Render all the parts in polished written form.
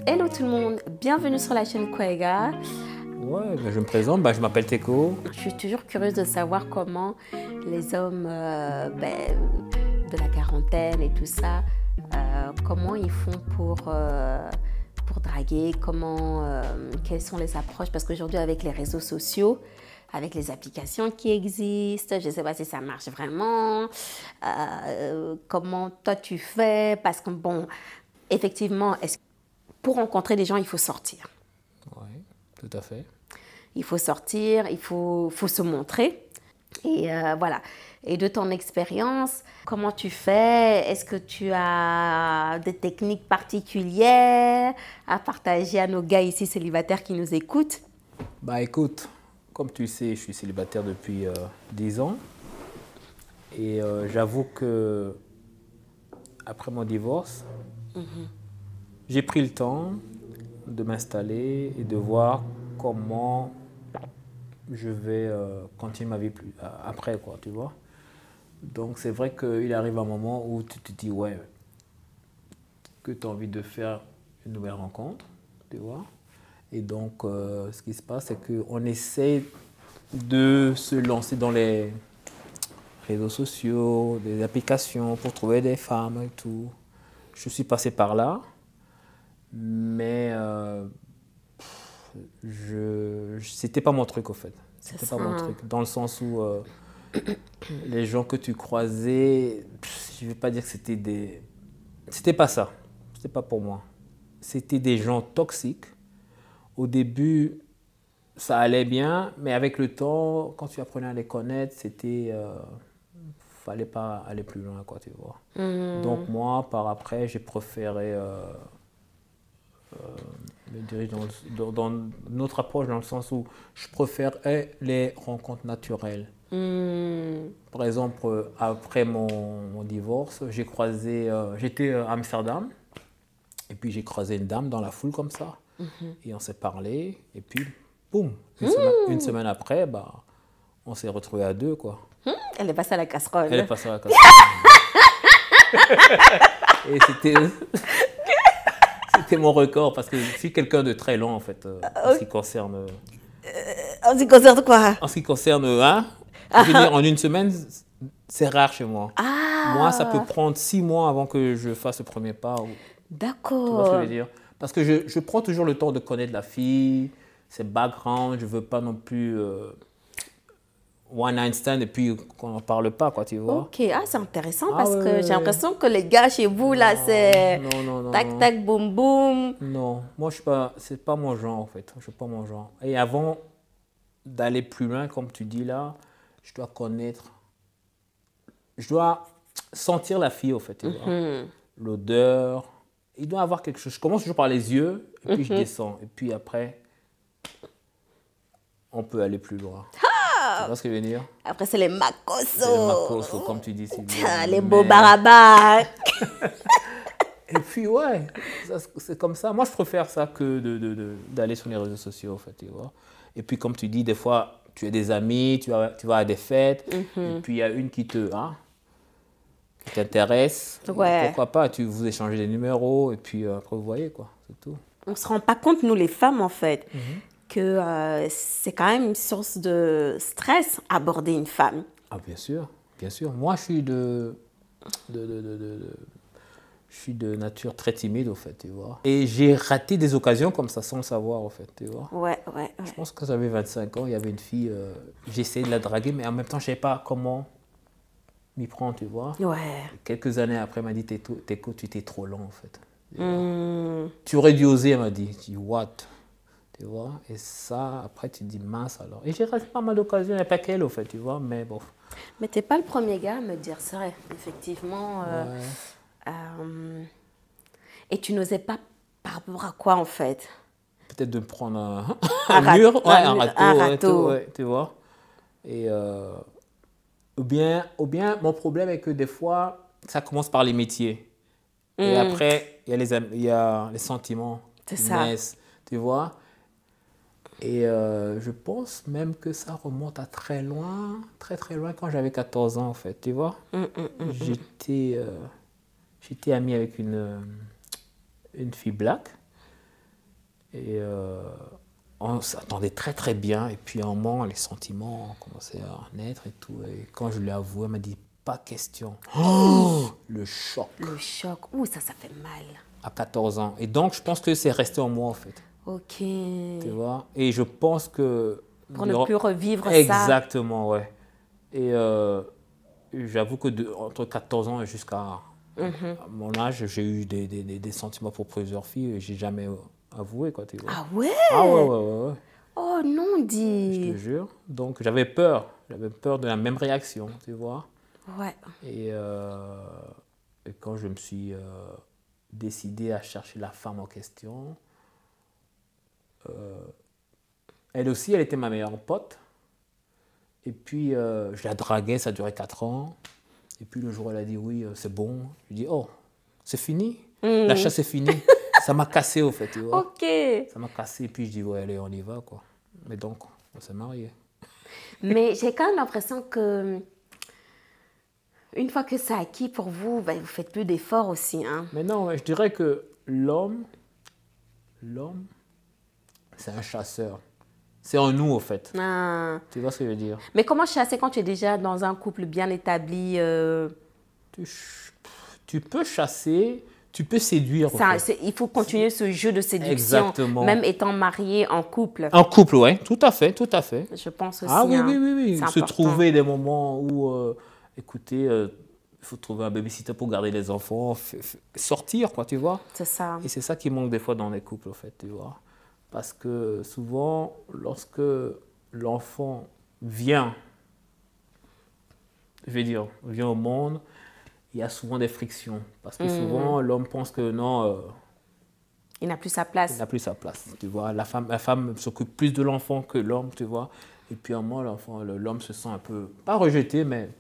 Hello tout le monde, bienvenue sur la chaîne Kwega. Ouais, je me présente, je m'appelle Teko. Je suis toujours curieuse de savoir comment les hommes de la quarantaine et tout ça, comment ils font pour draguer, quelles sont les approches. Parce qu'aujourd'hui avec les réseaux sociaux, avec les applications qui existent, je ne sais pas si ça marche vraiment, comment toi tu fais, parce que bon, effectivement, pour rencontrer des gens, il faut sortir. Oui, tout à fait. Il faut sortir, il faut se montrer. Et voilà. Et de ton expérience, comment tu fais? Est-ce que tu as des techniques particulières à partager à nos gars ici célibataires qui nous écoutent? Écoute, comme tu sais, je suis célibataire depuis 10 ans. Et j'avoue que après mon divorce, j'ai pris le temps de m'installer et de voir comment je vais continuer ma vie après, quoi, tu vois. Donc c'est vrai qu'il arrive un moment où tu te dis, ouais, que tu as envie de faire une nouvelle rencontre, tu vois. Et donc, ce qui se passe, c'est qu'on essaie de se lancer dans les réseaux sociaux, des applications pour trouver des femmes et tout. Je suis passé par là, mais c'était pas mon truc, au fait. C'était pas mon truc, dans le sens où les gens que tu croisais, je vais pas dire que c'était pas ça. C'était pas pour moi. C'était des gens toxiques. Au début, ça allait bien, mais avec le temps, quand tu apprenais à les connaître, fallait pas aller plus loin, quoi, tu vois. Donc moi, par après, j'ai préféré me diriger dans notre approche, dans le sens où je préfère les rencontres naturelles. Par exemple, après mon divorce, j'étais à Amsterdam, et puis j'ai croisé une dame dans la foule comme ça, et on s'est parlé, et puis boum, une semaine après, on s'est retrouvés à deux, quoi. Elle est passée à la casserole. Elle est passée à la casserole. Et c'était mon record, parce que je suis quelqu'un de très lent, en fait, en ce qui concerne... En ce qui concerne quoi? En ce qui concerne, venir en une semaine, c'est rare chez moi. Moi, ça peut prendre 6 mois avant que je fasse le premier pas. D'accord. Tu vois ce que je veux dire? Parce que je prends toujours le temps de connaître la fille, ses backgrounds. Je ne veux pas non plus one night stand et puis qu'on n'en parle pas, quoi, tu vois. Ok, c'est intéressant parce que j'ai l'impression que les gars chez vous, là, c'est tac, tac, boum, boum. Non, moi, c'est pas mon genre, en fait. Je suis pas mon genre. Et avant d'aller plus loin, comme tu dis là, je dois sentir la fille, au fait, tu vois. L'odeur. Il doit avoir quelque chose. Je commence toujours par les yeux, et puis je descends. Et puis après, on peut aller plus loin. Tu vois ce que je veux dire? Après, c'est les macosos. C'est les macosos, comme tu dis. Les beaux barabas. Et puis, ouais, c'est comme ça. Moi, je préfère ça que d'aller sur les réseaux sociaux, en fait, tu vois. Et puis, comme tu dis, des fois, tu as des amis, tu vas à des fêtes, et puis il y a une qui t'intéresse. Ouais. Pourquoi pas, vous échangez des numéros, et puis après, vous voyez, quoi, c'est tout. On ne se rend pas compte, nous les femmes, en fait, que c'est quand même une source de stress aborder une femme. Ah, bien sûr, bien sûr. Moi, je suis de nature très timide, au fait, tu vois. Et j'ai raté des occasions comme ça, sans le savoir, au fait, tu vois. Ouais. Je pense que j'avais 25 ans, il y avait une fille, j'essayais de la draguer, mais en même temps, je ne savais pas comment m'y prendre, tu vois. Ouais. Et quelques années après, elle m'a dit, Teko, tu étais trop lent, en fait. Tu aurais dû oser, elle m'a dit. Je dis, what? Tu vois. Et ça, après, tu te dis, mince alors. Et j'ai raté pas mal d'occasions, il n'y a pas qu'elle, au fait, tu vois, mais bon. Mais tu n'es pas le premier gars à me dire ça, effectivement. Et tu n'osais pas par rapport à quoi, en fait? Peut-être de me prendre un mur, un râteau, ouais, tu vois. Et ou bien, mon problème est que des fois, ça commence par les métiers. Et après, il y a les sentiments qui naissent, tu vois. Et je pense même que ça remonte à très loin, très loin, quand j'avais 14 ans, en fait, tu vois. J'étais ami avec une fille black. Et on s'attendait très très bien. Et puis à un moment, les sentiments ont commencé à naître et tout. Et quand je lui ai avoué, elle m'a dit, pas question. Oh, le choc. Le choc. Ouh, ça fait mal. À 14 ans. Et donc, je pense que c'est resté en moi, en fait. Ok. Tu vois? Et je pense que... Pour ne plus revivre ça. Exactement, ouais. Et j'avoue que entre 14 ans et jusqu'à mon âge, j'ai eu des sentiments pour plusieurs filles et j'ai jamais avoué, quoi, tu vois. Ah ouais? Ah ouais. Oh non, dis. Je te jure. Donc, j'avais peur. J'avais peur de la même réaction, tu vois. Ouais. Et quand je me suis décidé à chercher la femme en question, elle aussi, elle était ma meilleure pote. Et puis, je la draguais, ça durait 4 ans. Et puis, le jour où elle a dit oui, c'est bon. Je dis, oh, c'est fini. La chasse est finie. Ça m'a cassé, au fait, tu vois. Ok. Ça m'a cassé. Et puis, je dis, ouais, allez, on y va, quoi. Mais donc, on s'est mariés. Mais j'ai quand même l'impression que, une fois que c'est acquis pour vous, ben, vous faites plus d'efforts aussi, hein. Mais non, je dirais que l'homme, c'est un chasseur. C'est en nous, au fait. Ah. Tu vois ce que je veux dire? Mais comment chasser quand tu es déjà dans un couple bien établi? Tu peux chasser, tu peux séduire. Il faut continuer ce jeu de séduction. Exactement. Même étant marié en couple. En couple, oui, tout à fait, tout à fait. Je pense aussi. Ah oui, hein, oui. c'est Se important. trouver des moments où, écoutez, il faut trouver un babysitter pour garder les enfants, sortir, quoi, tu vois. C'est ça. Et c'est ça qui manque des fois dans les couples, en fait, tu vois. Parce que souvent, lorsque l'enfant vient au monde, il y a souvent des frictions. Parce que souvent, l'homme pense que non, il n'a plus sa place. il n'a plus sa place. Tu vois, la femme s'occupe plus de l'enfant que l'homme, tu vois. Et puis à un moment, l'homme se sent un peu, pas rejeté, mais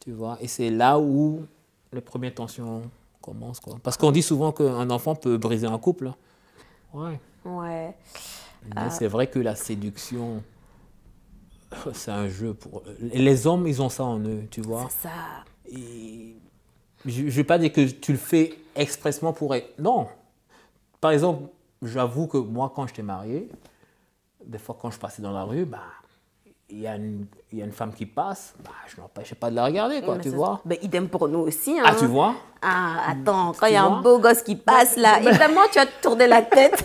tu vois. Et c'est là où les premières tensions commencent, quoi. Parce qu'on dit souvent qu'un enfant peut briser un couple. Ouais. Ouais. Mais c'est vrai que la séduction, c'est un jeu pour... Les hommes, ils ont ça en eux, tu vois. C'est ça. Et je ne vais pas dire que tu le fais expressement pour... Non. Par exemple, j'avoue que moi, quand j'étais marié, des fois, quand je passais dans la rue, bah, il y a une femme qui passe, bah, je ne m'empêchais pas de la regarder, quoi, tu vois. Ben, idem pour nous aussi. Hein. Ah, tu vois? Ah, attends, quand il y a un beau gosse qui passe là, évidemment, tu vas te tourner la tête.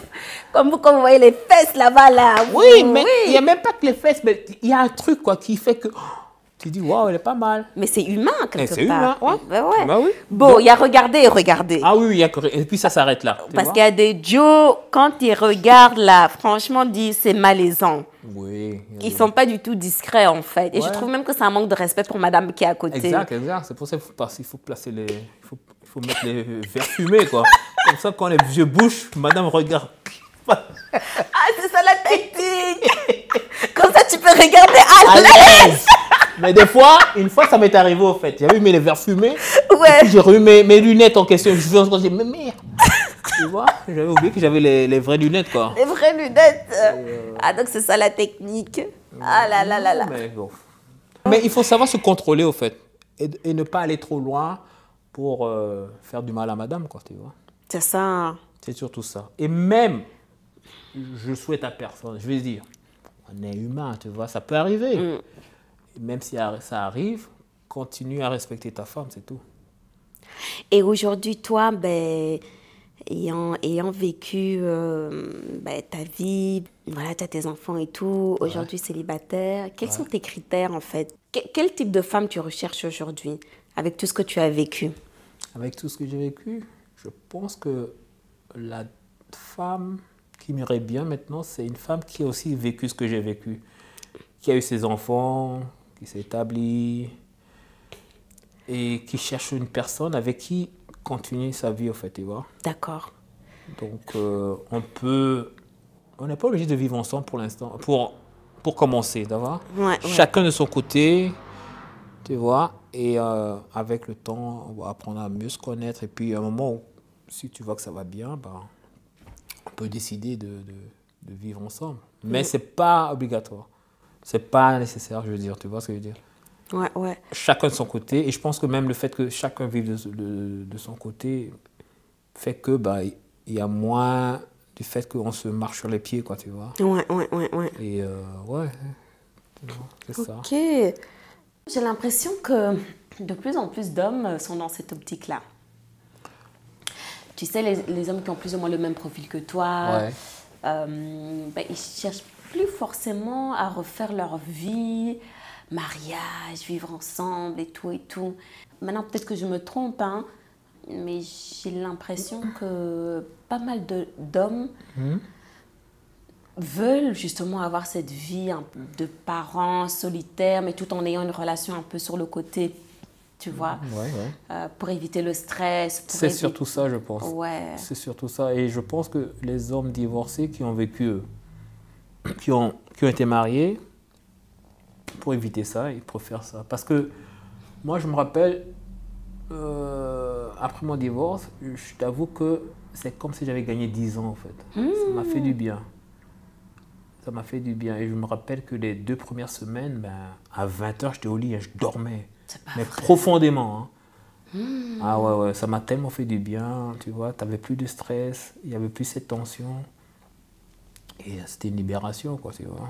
Comme vous voyez les fesses là-bas, là. Oui, mais il n'y a même pas que les fesses, mais il y a un truc, quoi, qui fait que... Tu dis, waouh, elle est pas mal. Mais c'est humain, quelque part. C'est humain, ouais. Ben ouais. Bah oui. Bon, il y a regarder et regarder. Ah oui, et puis ça s'arrête là. Parce qu'il y a des Joe, quand ils regardent là, franchement, disent c'est malaisant. Oui. Ils ne sont pas du tout discrets, en fait. Et je trouve même que c'est un manque de respect pour madame qui est à côté. Exact. C'est pour ça qu'il faut placer les... Il faut mettre les verres fumés, quoi. Comme ça, quand les vieux bouchent, madame regarde. Ah, c'est ça la technique. Comme ça, tu peux regarder à l'aise. Mais des fois, une fois, ça m'est arrivé, au fait. J'avais mis les verres fumés. Ouais. Et puis, j'ai remis mes lunettes en question. Je me suis dit, mais merde. Tu vois, j'avais oublié que j'avais les vraies lunettes, quoi. Les vraies lunettes. Ah, donc c'est ça la technique. Ah là là là là. Mais bon. Mais il faut savoir se contrôler, au fait. Et ne pas aller trop loin pour faire du mal à madame, quoi, tu vois. C'est ça. C'est surtout ça. Et même, je souhaite à personne, je vais dire, on est humain, tu vois, ça peut arriver. Et même si ça arrive, continue à respecter ta femme, c'est tout. Et aujourd'hui, toi, ben, ayant vécu ben, ta vie, voilà, tu as tes enfants et tout, aujourd'hui célibataire, quels sont tes critères en fait? Quel type de femme tu recherches aujourd'hui avec tout ce que tu as vécu? Avec tout ce que j'ai vécu, je pense que la femme qui m'irait bien maintenant, c'est une femme qui a aussi vécu ce que j'ai vécu, qui a eu ses enfants, qui s'est établie et qui cherche une personne avec qui continuer sa vie, au fait, tu vois. D'accord. Donc, on n'est pas obligé de vivre ensemble pour l'instant, pour commencer, d'accord? Ouais. Chacun de son côté, tu vois, et avec le temps, on va apprendre à mieux se connaître. Et puis, à un moment où, si tu vois que ça va bien, ben, on peut décider de vivre ensemble. Mais ce n'est pas obligatoire. Ce n'est pas nécessaire, je veux dire. Tu vois ce que je veux dire? Ouais. Chacun de son côté. Et je pense que même le fait que chacun vive de son côté fait que bah, il y a moins du fait qu'on se marche sur les pieds, quoi, tu vois. Ouais. Et ouais, c'est ça. Ok. J'ai l'impression que de plus en plus d'hommes sont dans cette optique-là. Tu sais, les hommes qui ont plus ou moins le même profil que toi, Ouais. Ben, ils cherchent plus forcément à refaire leur vie, mariage, vivre ensemble et tout et tout. Maintenant, peut-être que je me trompe, hein, mais j'ai l'impression que pas mal d'hommes veulent justement avoir cette vie de parents solitaires, mais tout en ayant une relation un peu sur le côté, tu vois, pour éviter le stress. C'est surtout ça, je pense. Ouais. C'est surtout ça. Et je pense que les hommes divorcés qui ont vécu, qui ont été mariés, pour éviter ça, ils préfèrent ça. Parce que moi, je me rappelle, après mon divorce, je t'avoue que c'est comme si j'avais gagné 10 ans, en fait. Ça m'a fait du bien. Ça m'a fait du bien. Et je me rappelle que les 2 premières semaines, ben, à 20h, j'étais au lit et je dormais. Mais vrai. Profondément. Hein. Ah ouais, ça m'a tellement fait du bien, tu vois. Tu n'avais plus de stress, il n'y avait plus cette tension. Et c'était une libération, quoi, tu vois.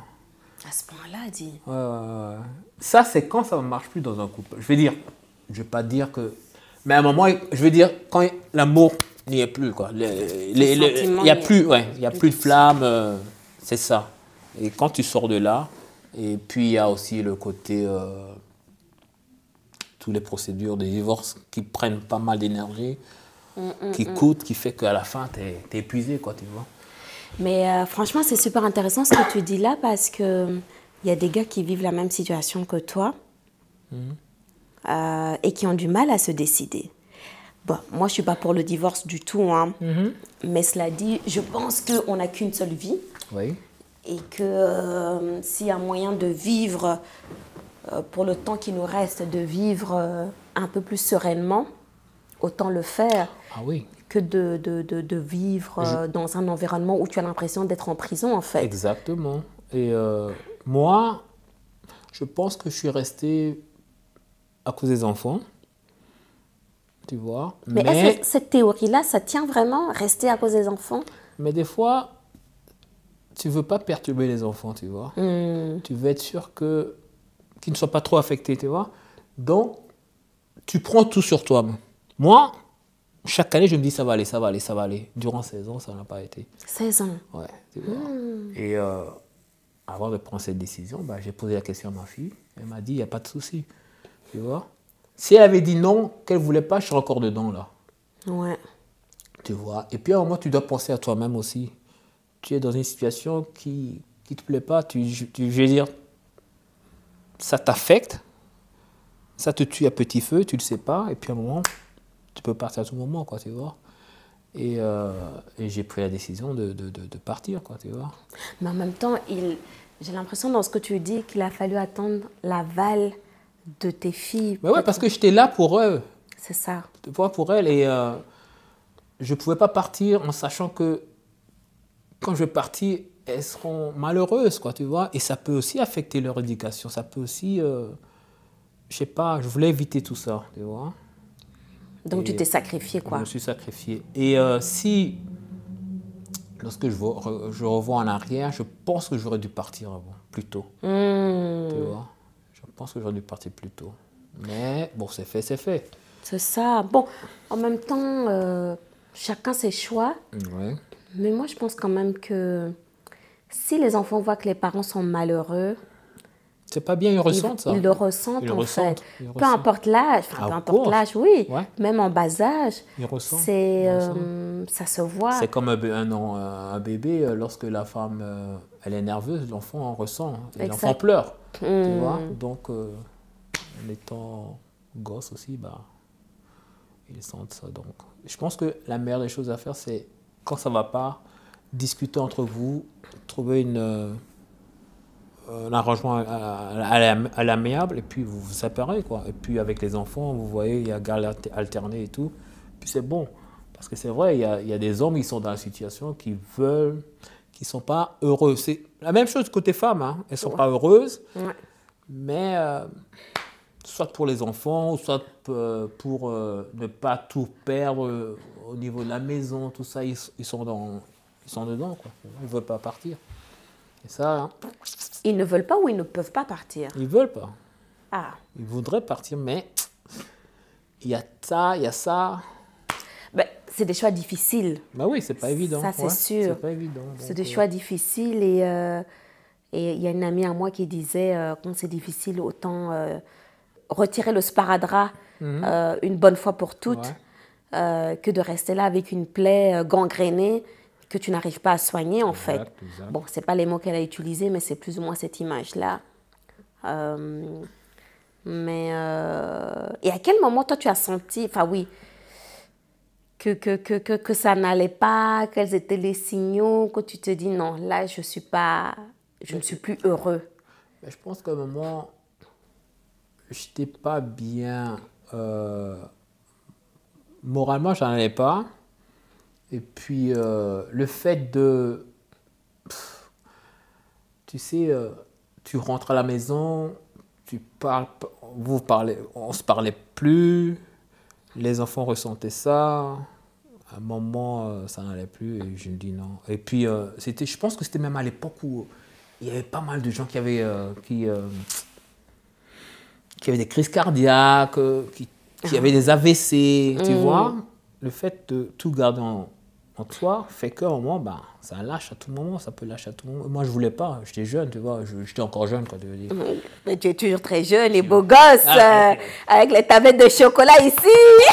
À ce point-là, dit. Ouais. Ça, c'est quand ça ne marche plus dans un couple. Je vais pas dire que... Mais à un moment, je veux dire, quand l'amour n'y est plus, quoi. Il n'y a plus, il y a plus de flamme, c'est ça. Et quand tu sors de là, et puis il y a aussi le côté... toutes les procédures de divorce qui prennent pas mal d'énergie, qui coûtent, qui fait qu'à la fin, tu es épuisé, quoi, tu vois. Mais franchement, c'est super intéressant ce que tu dis là parce que il y a des gars qui vivent la même situation que toi et qui ont du mal à se décider. Bon, moi, je suis pas pour le divorce du tout, hein. Mais cela dit, je pense qu'on n'a qu'une seule vie Oui. et que s'il y a moyen de vivre, pour le temps qui nous reste, de vivre un peu plus sereinement, autant le faire. Ah oui. Que de vivre dans un environnement où tu as l'impression d'être en prison, en fait. Exactement. Et moi, je pense que je suis resté à cause des enfants, tu vois. Mais est-ce que cette théorie-là, ça tient vraiment, rester à cause des enfants? Mais des fois, tu veux pas perturber les enfants, tu vois. Tu veux être sûr qu'ils ne soient pas trop affectés, tu vois. Donc, tu prends tout sur toi. Moi, chaque année, je me dis ça va aller. Durant 16 ans, ça n'a pas été. 16 ans. Ouais, tu vois. Et avant de prendre cette décision, bah, j'ai posé la question à ma fille. Elle m'a dit, il n'y a pas de souci. Tu vois. Si elle avait dit non, qu'elle ne voulait pas, je serais encore dedans, là. Ouais. Tu vois. Et puis à un moment, tu dois penser à toi-même aussi. Tu es dans une situation qui ne te plaît pas. Je veux dire, ça t'affecte. Ça te tue à petit feu, tu ne le sais pas. Et puis à un moment, tu peux partir à tout moment, quoi, tu vois. Et j'ai pris la décision de partir, quoi, tu vois. Mais en même temps, j'ai l'impression dans ce que tu dis qu'il a fallu attendre l'aval de tes filles. Mais ouais, parce que j'étais là pour eux. C'est ça. Pour elles. Et je ne pouvais pas partir en sachant que quand je vais partir, elles seront malheureuses, quoi, tu vois. Et ça peut aussi affecter leur éducation. Ça peut aussi... je sais pas, je voulais éviter tout ça, tu vois. Donc tu t'es sacrifié, quoi. Je me suis sacrifié. Et si, lorsque je revois en arrière, je pense que j'aurais dû partir avant, plus tôt. Tu vois, je pense que j'aurais dû partir plus tôt. Mais bon, c'est fait, c'est fait. C'est ça. Bon, en même temps, chacun ses choix. Ouais. Mais moi, je pense quand même que si les enfants voient que les parents sont malheureux, c'est pas bien, ils ressentent ça. Ils le ressentent, en fait. Peu importe l'âge, Ah, peu importe l'âge, oui. Ouais. Même en bas âge, Ils ressentent. Ça se voit. C'est comme un bébé, lorsque la femme elle est nerveuse, l'enfant en ressent. Et l'enfant pleure. Tu vois. Donc, en étant gosse aussi, bah, ils sentent ça. Donc, je pense que la meilleure des choses à faire, c'est quand ça ne va pas, discuter entre vous, trouver un arrangement à l'amiable et puis vous vous séparez, quoi. Et puis avec les enfants, vous voyez, il y a garde alternée et tout. Puis c'est bon. Parce que c'est vrai, il y a des hommes qui sont dans la situation qui sont pas heureux. C'est la même chose côté femmes, hein. Elles sont pas heureuses. Ouais. Mais soit pour les enfants, soit pour ne pas tout perdre au niveau de la maison, tout ça, ils sont dans Ils sont dedans, quoi. Ils ne veulent pas partir. Et ça, hein, Ils ne veulent pas ou ils ne peuvent pas partir? ils ne veulent pas. Ah. Ils voudraient partir, mais il y a ça, il y a ça. Ben, c'est des choix difficiles. Bah oui, c'est pas évident. Ça, c'est ouais, sûr. C'est pas évident. C'est Donc, des choix difficiles et il y a une amie à moi qui disait quand c'est difficile, autant retirer le sparadrap une bonne fois pour toutes que de rester là avec une plaie gangrénée que tu n'arrives pas à soigner en fait. Exact. Bon, c'est pas les mots qu'elle a utilisés, mais c'est plus ou moins cette image-là. Et à quel moment toi tu as senti, enfin oui, que ça n'allait pas, quels étaient les signaux, que tu te dis non, là je ne suis plus heureux. Mais je pense qu'à un moment, je n'étais pas bien. Moralement, j'en allais pas. Et puis, le fait de. Tu sais, tu rentres à la maison, tu parles, on se parlait plus, les enfants ressentaient ça. À un moment, ça n'allait plus et je me dis non. Et puis, je pense que c'était même à l'époque où il y avait pas mal de gens qui avaient des crises cardiaques, qui avaient des AVC, tu vois. Le fait de tout garder en toi fait qu'à un moment, ça lâche à tout moment, ça peut lâcher à tout moment. Moi, je voulais pas, j'étais jeune, tu vois, j'étais encore jeune, quoi, tu veux dire. Mais tu es toujours très jeune et beau gosse, avec les tablettes de chocolat ici.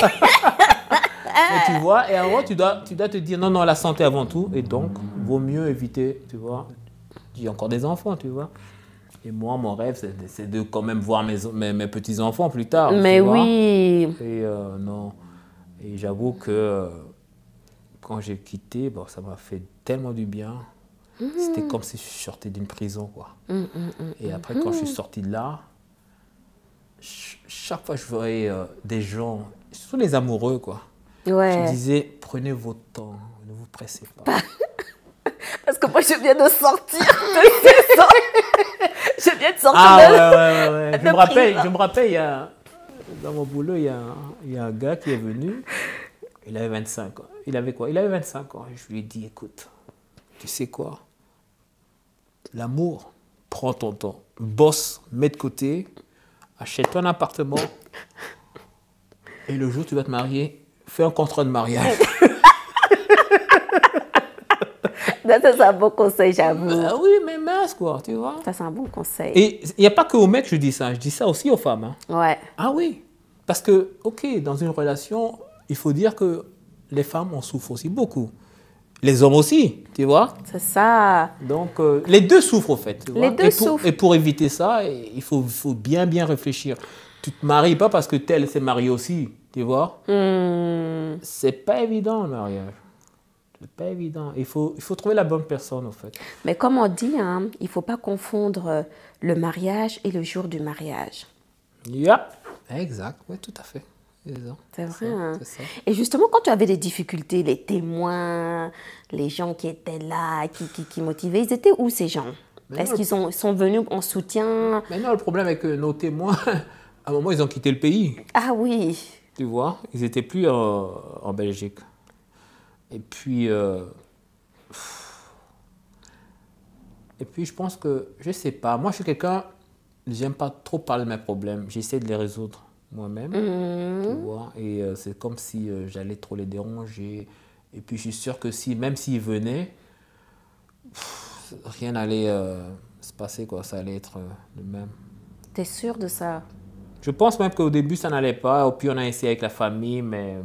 Et tu vois, et à un moment, tu dois te dire, non, la santé avant tout, et donc, vaut mieux éviter, tu vois. J'ai encore des enfants, tu vois. Et moi, mon rêve, c'est de quand même voir mes petits-enfants plus tard. Mais tu vois. oui. Et non. Et j'avoue que quand j'ai quitté, ça m'a fait tellement du bien. C'était comme si je sortais d'une prison, quoi. Et après, quand je suis sorti de là, chaque fois que je voyais des gens, surtout les amoureux, quoi, Ouais. je me disais, prenez votre temps, ne vous pressez pas. Parce que moi, je viens de sortir. Je viens de sortir ouais. Je me rappelle, dans mon boulot, il y a un gars qui est venu. Il avait 25 ans. Il avait quoi? Il avait 25 ans. Et je lui ai dit, écoute, tu sais quoi? L'amour, prends ton temps. Bosse, mets de côté, achète-toi un appartement. Et le jour où tu vas te marier, fais un contrat de mariage. Ça, c'est un bon conseil, j'avoue. Oui, mais mince, quoi, tu vois. Ça, c'est un bon conseil. Et il n'y a pas que aux mecs que je dis ça aussi aux femmes. Hein. Ouais. Ah oui, parce que, ok, dans une relation, il faut dire que les femmes en souffrent aussi beaucoup. Les hommes aussi, tu vois. C'est ça. Donc, les deux souffrent, au fait. Tu vois? Les deux souffrent. Et pour éviter ça, il faut bien réfléchir. Tu te maries pas parce que tel s'est marié aussi, tu vois. C'est pas évident, le mariage. C'est pas évident. Il faut trouver la bonne personne, en fait. Mais comme on dit, hein, il ne faut pas confondre le mariage et le jour du mariage. Yeah. Exact, oui, tout à fait. C'est vrai. Hein? C'est ça. Et justement, quand tu avais des difficultés, les témoins, les gens qui étaient là, qui motivaient, ils étaient où ces gens? Est-ce qu'ils sont venus en soutien? Mais non, le problème est que nos témoins, à un moment, ils ont quitté le pays. Ah oui. Tu vois, ils n'étaient plus en Belgique. Et puis, je pense que, je sais pas, moi je suis quelqu'un, j'aime pas trop parler de mes problèmes, j'essaie de les résoudre moi-même, tu vois, et c'est comme si j'allais trop les déranger, et puis je suis sûr que même s'ils venaient, rien n'allait se passer, quoi, ça allait être le même. T'es sûr de ça? Je pense même qu'au début ça n'allait pas, puis on a essayé avec la famille, mais...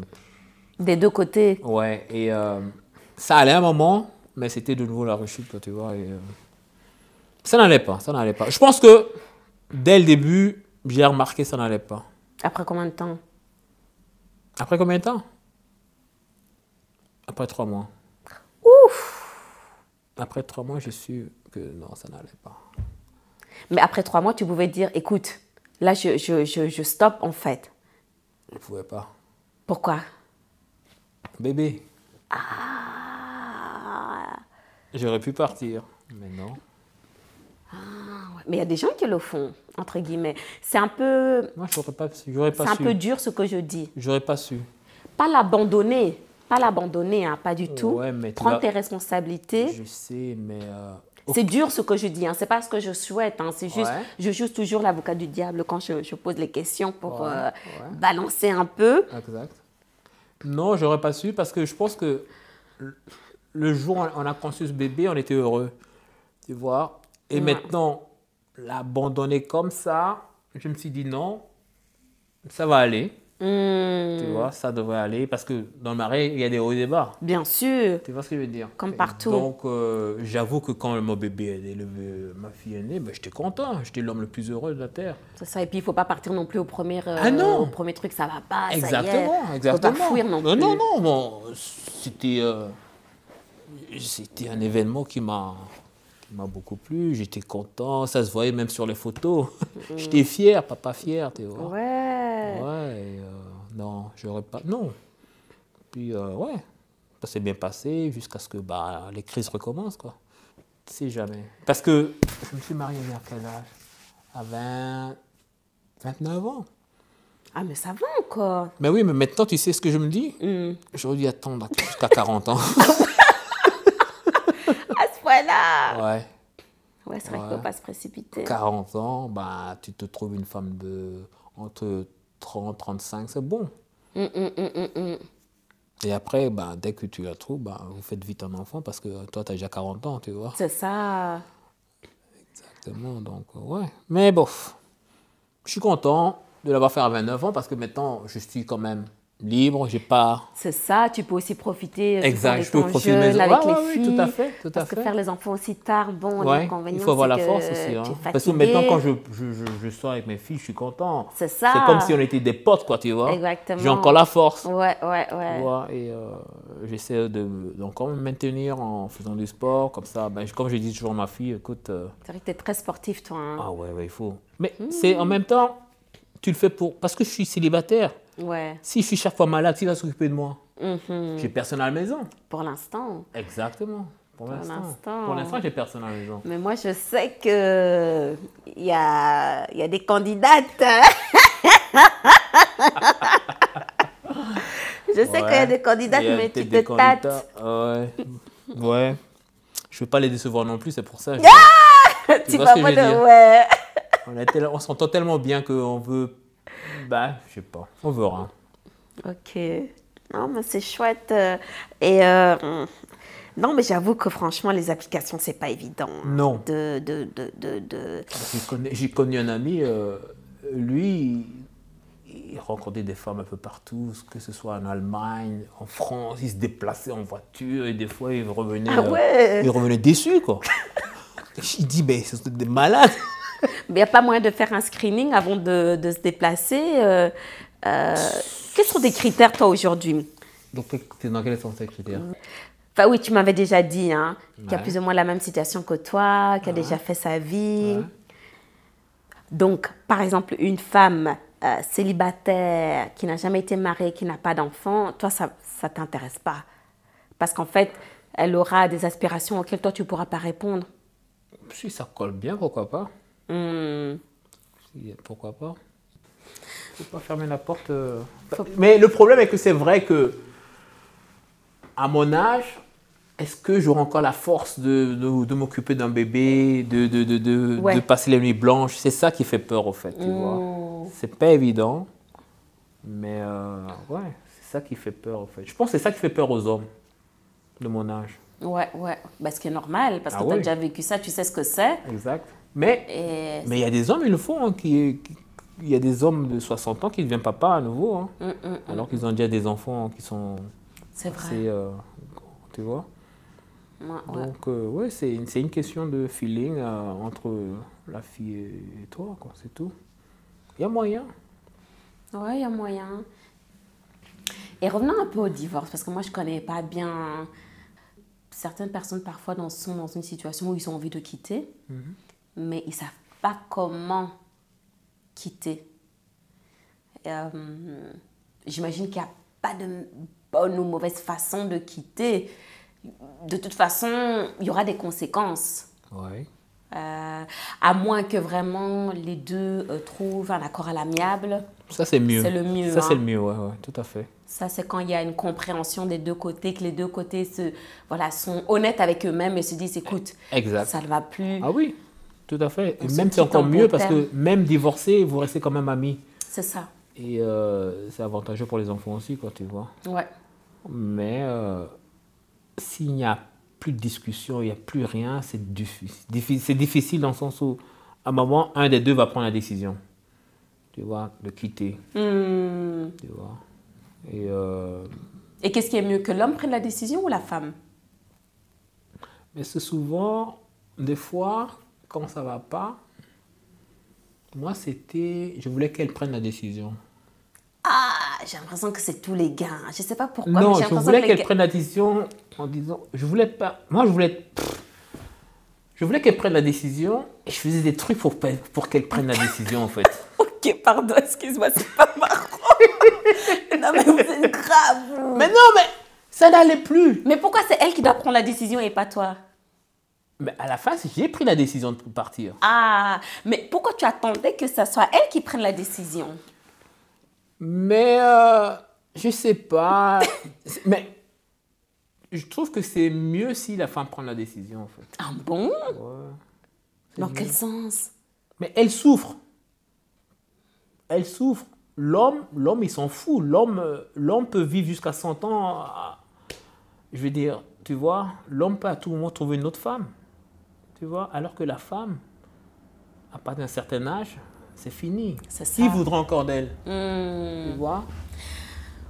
Des deux côtés. Ouais, et ça allait un moment, mais c'était de nouveau la rechute, tu vois. Et, ça n'allait pas. Je pense que dès le début, j'ai remarqué que ça n'allait pas. Après combien de temps? Après combien de temps? Après 3 mois. Ouf! Après 3 mois, j'ai su que non, ça n'allait pas. Mais après 3 mois, tu pouvais dire, écoute, là, je stoppe en fait. Je ne pouvais pas. Pourquoi? Bébé. Ah. J'aurais pu partir, mais non. Ah, ouais. Mais il y a des gens qui le font, entre guillemets. C'est un peu... Moi, j'aurais pas su. C'est un peu dur ce que je dis. J'aurais pas su. Pas l'abandonner, Pas l'abandonner, hein, pas du tout. Ouais, mais Prendre tes responsabilités. Je sais, mais... C'est dur ce que je dis, hein. C'est pas ce que je souhaite. Hein. C'est juste, Ouais. je joue toujours l'avocat du diable quand je pose les questions pour Ouais. balancer un peu. Exact. Non, j'aurais pas su parce que je pense que le jour où on a conçu ce bébé, on était heureux. Tu vois? Et maintenant, l'abandonner comme ça, je me suis dit non, ça va aller. Tu vois, ça devrait aller parce que dans le marais, il y a des hauts et des bas. Bien sûr. Tu vois ce que je veux dire? Comme Et partout. Donc, j'avoue que quand mon bébé est élevé, ma fille est née, ben, j'étais content. J'étais l'homme le plus heureux de la terre. C'est ça. Et puis, il ne faut pas partir non plus au premier truc, ça va pas, Exactement, ça y est. exactement. Faut pas fuir non plus. Non, bon, c'était un événement qui m'a beaucoup plu. J'étais content. Ça se voyait même sur les photos. J'étais fier, papa fier, tu vois. Ouais. Ouais, non, j'aurais pas. Non. Puis, ouais, ça s'est bien passé jusqu'à ce que les crises recommencent, quoi. Tu sais jamais. Parce que je me suis marié à quel âge? À 29 ans. Ah, mais ça va encore. Mais oui, mais maintenant, tu sais ce que je me dis? J'aurais dû attendre jusqu'à 40 ans. À ce point-là. Ouais. Ouais, c'est vrai qu'il ne faut pas se précipiter. 40 ans, tu te trouves une femme entre 30 35, c'est bon. Et après, dès que tu la trouves, vous faites vite un enfant parce que toi, tu as déjà 40 ans, tu vois. C'est ça. Exactement, donc ouais. Mais bon, je suis content de l'avoir fait à 29 ans parce que maintenant, je suis quand même libre, j'ai pas... C'est ça, tu peux aussi profiter Exact, je peux temps profiter de jeune mes avec les oui, filles. tout à fait, tout à Parce que fait. faire les enfants aussi tard, bon, Ouais, l'inconvénient, il faut avoir la c'est force que aussi. Hein. tu es fatigué. Parce que maintenant, quand je sors avec mes filles, je suis content. C'est ça. C'est comme si on était des potes, quoi, tu vois. Exactement. J'ai encore la force. Ouais. Tu vois, et j'essaie d'encore me maintenir en faisant du sport, comme ça. Comme je dis toujours à ma fille, écoute... C'est vrai que tu es très sportif, toi. Hein. Ah ouais, il faut. Mais c'est en même temps, tu le fais parce que je suis célibataire. Ouais. Si je suis chaque fois malade, qui va s'occuper de moi? J'ai personne à la maison. Pour l'instant. Exactement. Pour l'instant. Pour l'instant, j'ai personne à la maison. Mais moi, je sais que il y a des candidates. Je sais qu'il y a des candidates, mais tu te tâtes. Ouais. Je ne veux pas les décevoir non plus, c'est pour ça. Tu vas pas de... Ouais. On s'entend tellement bien qu'on veut... je sais pas. On verra. Ok. Non, mais c'est chouette. Non, mais j'avoue que franchement, les applications, c'est pas évident. Non. De... J'ai connu un ami, lui, il rencontrait des femmes un peu partout, que ce soit en Allemagne, en France, il se déplaçait en voiture et des fois, il revenait déçu, quoi. Il dit, mais c'est des malades. Mais il n'y a pas moyen de faire un screening avant de se déplacer. Quels sont tes critères, toi, aujourd'hui? Donc, tu es dans quel sens tes critères? Enfin, oui, tu m'avais déjà dit, hein, qu'il y a plus ou moins la même situation que toi, qui a déjà fait sa vie. Donc, par exemple, une femme célibataire qui n'a jamais été mariée, qui n'a pas d'enfant, toi, ça ne t'intéresse pas. Parce qu'en fait, elle aura des aspirations auxquelles toi, tu ne pourras pas répondre. Si ça colle bien, pourquoi pas? Pourquoi pas? Il ne faut pas fermer la porte. Mais le problème est que c'est vrai que, à mon âge, est-ce que j'aurai encore la force de m'occuper d'un bébé, de passer les nuits blanches? C'est ça qui fait peur, au fait, tu vois. C'est pas évident, mais c'est ça qui fait peur, au fait. Je pense que c'est ça qui fait peur aux hommes de mon âge. Ouais. Ce qui est normal, parce que tu as déjà vécu ça, tu sais ce que c'est. Exact. Mais il y a des hommes, ils le font, il y a des hommes de 60 ans qui deviennent papa à nouveau, hein, alors qu'ils ont déjà des enfants qui sont... C'est vrai. Tu vois? Donc, c'est une question de feeling entre la fille et toi, quoi, c'est tout. Il y a moyen. Ouais, il y a moyen. Et revenons un peu au divorce, parce que moi, je ne connais pas bien... Certaines personnes, parfois, sont dans une situation où ils ont envie de quitter, mais ils ne savent pas comment quitter. J'imagine qu'il n'y a pas de bonne ou mauvaise façon de quitter. De toute façon, il y aura des conséquences. Ouais. À moins que vraiment les deux trouvent un accord à l'amiable. Ça, c'est mieux. C'est le mieux. Ça, hein. c'est le mieux, ouais, tout à fait. Ça, c'est quand il y a une compréhension des deux côtés, que les deux côtés voilà, sont honnêtes avec eux-mêmes et se disent, écoute, Exact. ça ne va plus. Ah oui, tout à fait. Et On se même c'est quitte encore en mieux bon parce terme. que même divorcé, vous restez quand même amis. C'est ça. Et c'est avantageux pour les enfants aussi, quoi, tu vois. Ouais. Mais s'il n'y a plus de discussion, il n'y a plus rien, c'est difficile. C'est difficile dans le sens où, à un moment, un des deux va prendre la décision, tu vois, de quitter, tu vois. Et qu'est-ce qui est mieux, que l'homme prenne la décision ou la femme? Mais c'est souvent, des fois, quand ça ne va pas, moi, je voulais qu'elle prenne la décision. Ah, j'ai l'impression que c'est tous les gars. Je ne sais pas pourquoi, Non, mais j'ai je l'impression voulais que les qu'elle gars... prenne la décision en disant, je voulais pas, moi, je voulais qu'elle prenne la décision et je faisais des trucs pour qu'elle prenne la décision, en fait. Ok, pardon, excuse-moi, c'est pas marrant. Non, mais vous êtes grave. vous. Mais non, mais ça n'allait plus. Mais pourquoi c'est elle qui doit prendre la décision et pas toi? Mais à la fin, j'ai pris la décision de partir. Ah, mais pourquoi tu attendais que ce soit elle qui prenne la décision? Mais je sais pas. Mais je trouve que c'est mieux si la femme prend la décision, en fait. Ah bon? Ouais. Dans quel sens? Mais elle souffre. Elle souffre. L'homme, il s'en fout. L'homme peut vivre jusqu'à 100 ans. Je veux dire, tu vois, l'homme peut à tout moment trouver une autre femme. Tu vois, alors que la femme, à partir d'un certain âge, c'est fini. C'est ça. Qui voudra encore d'elle? Tu vois?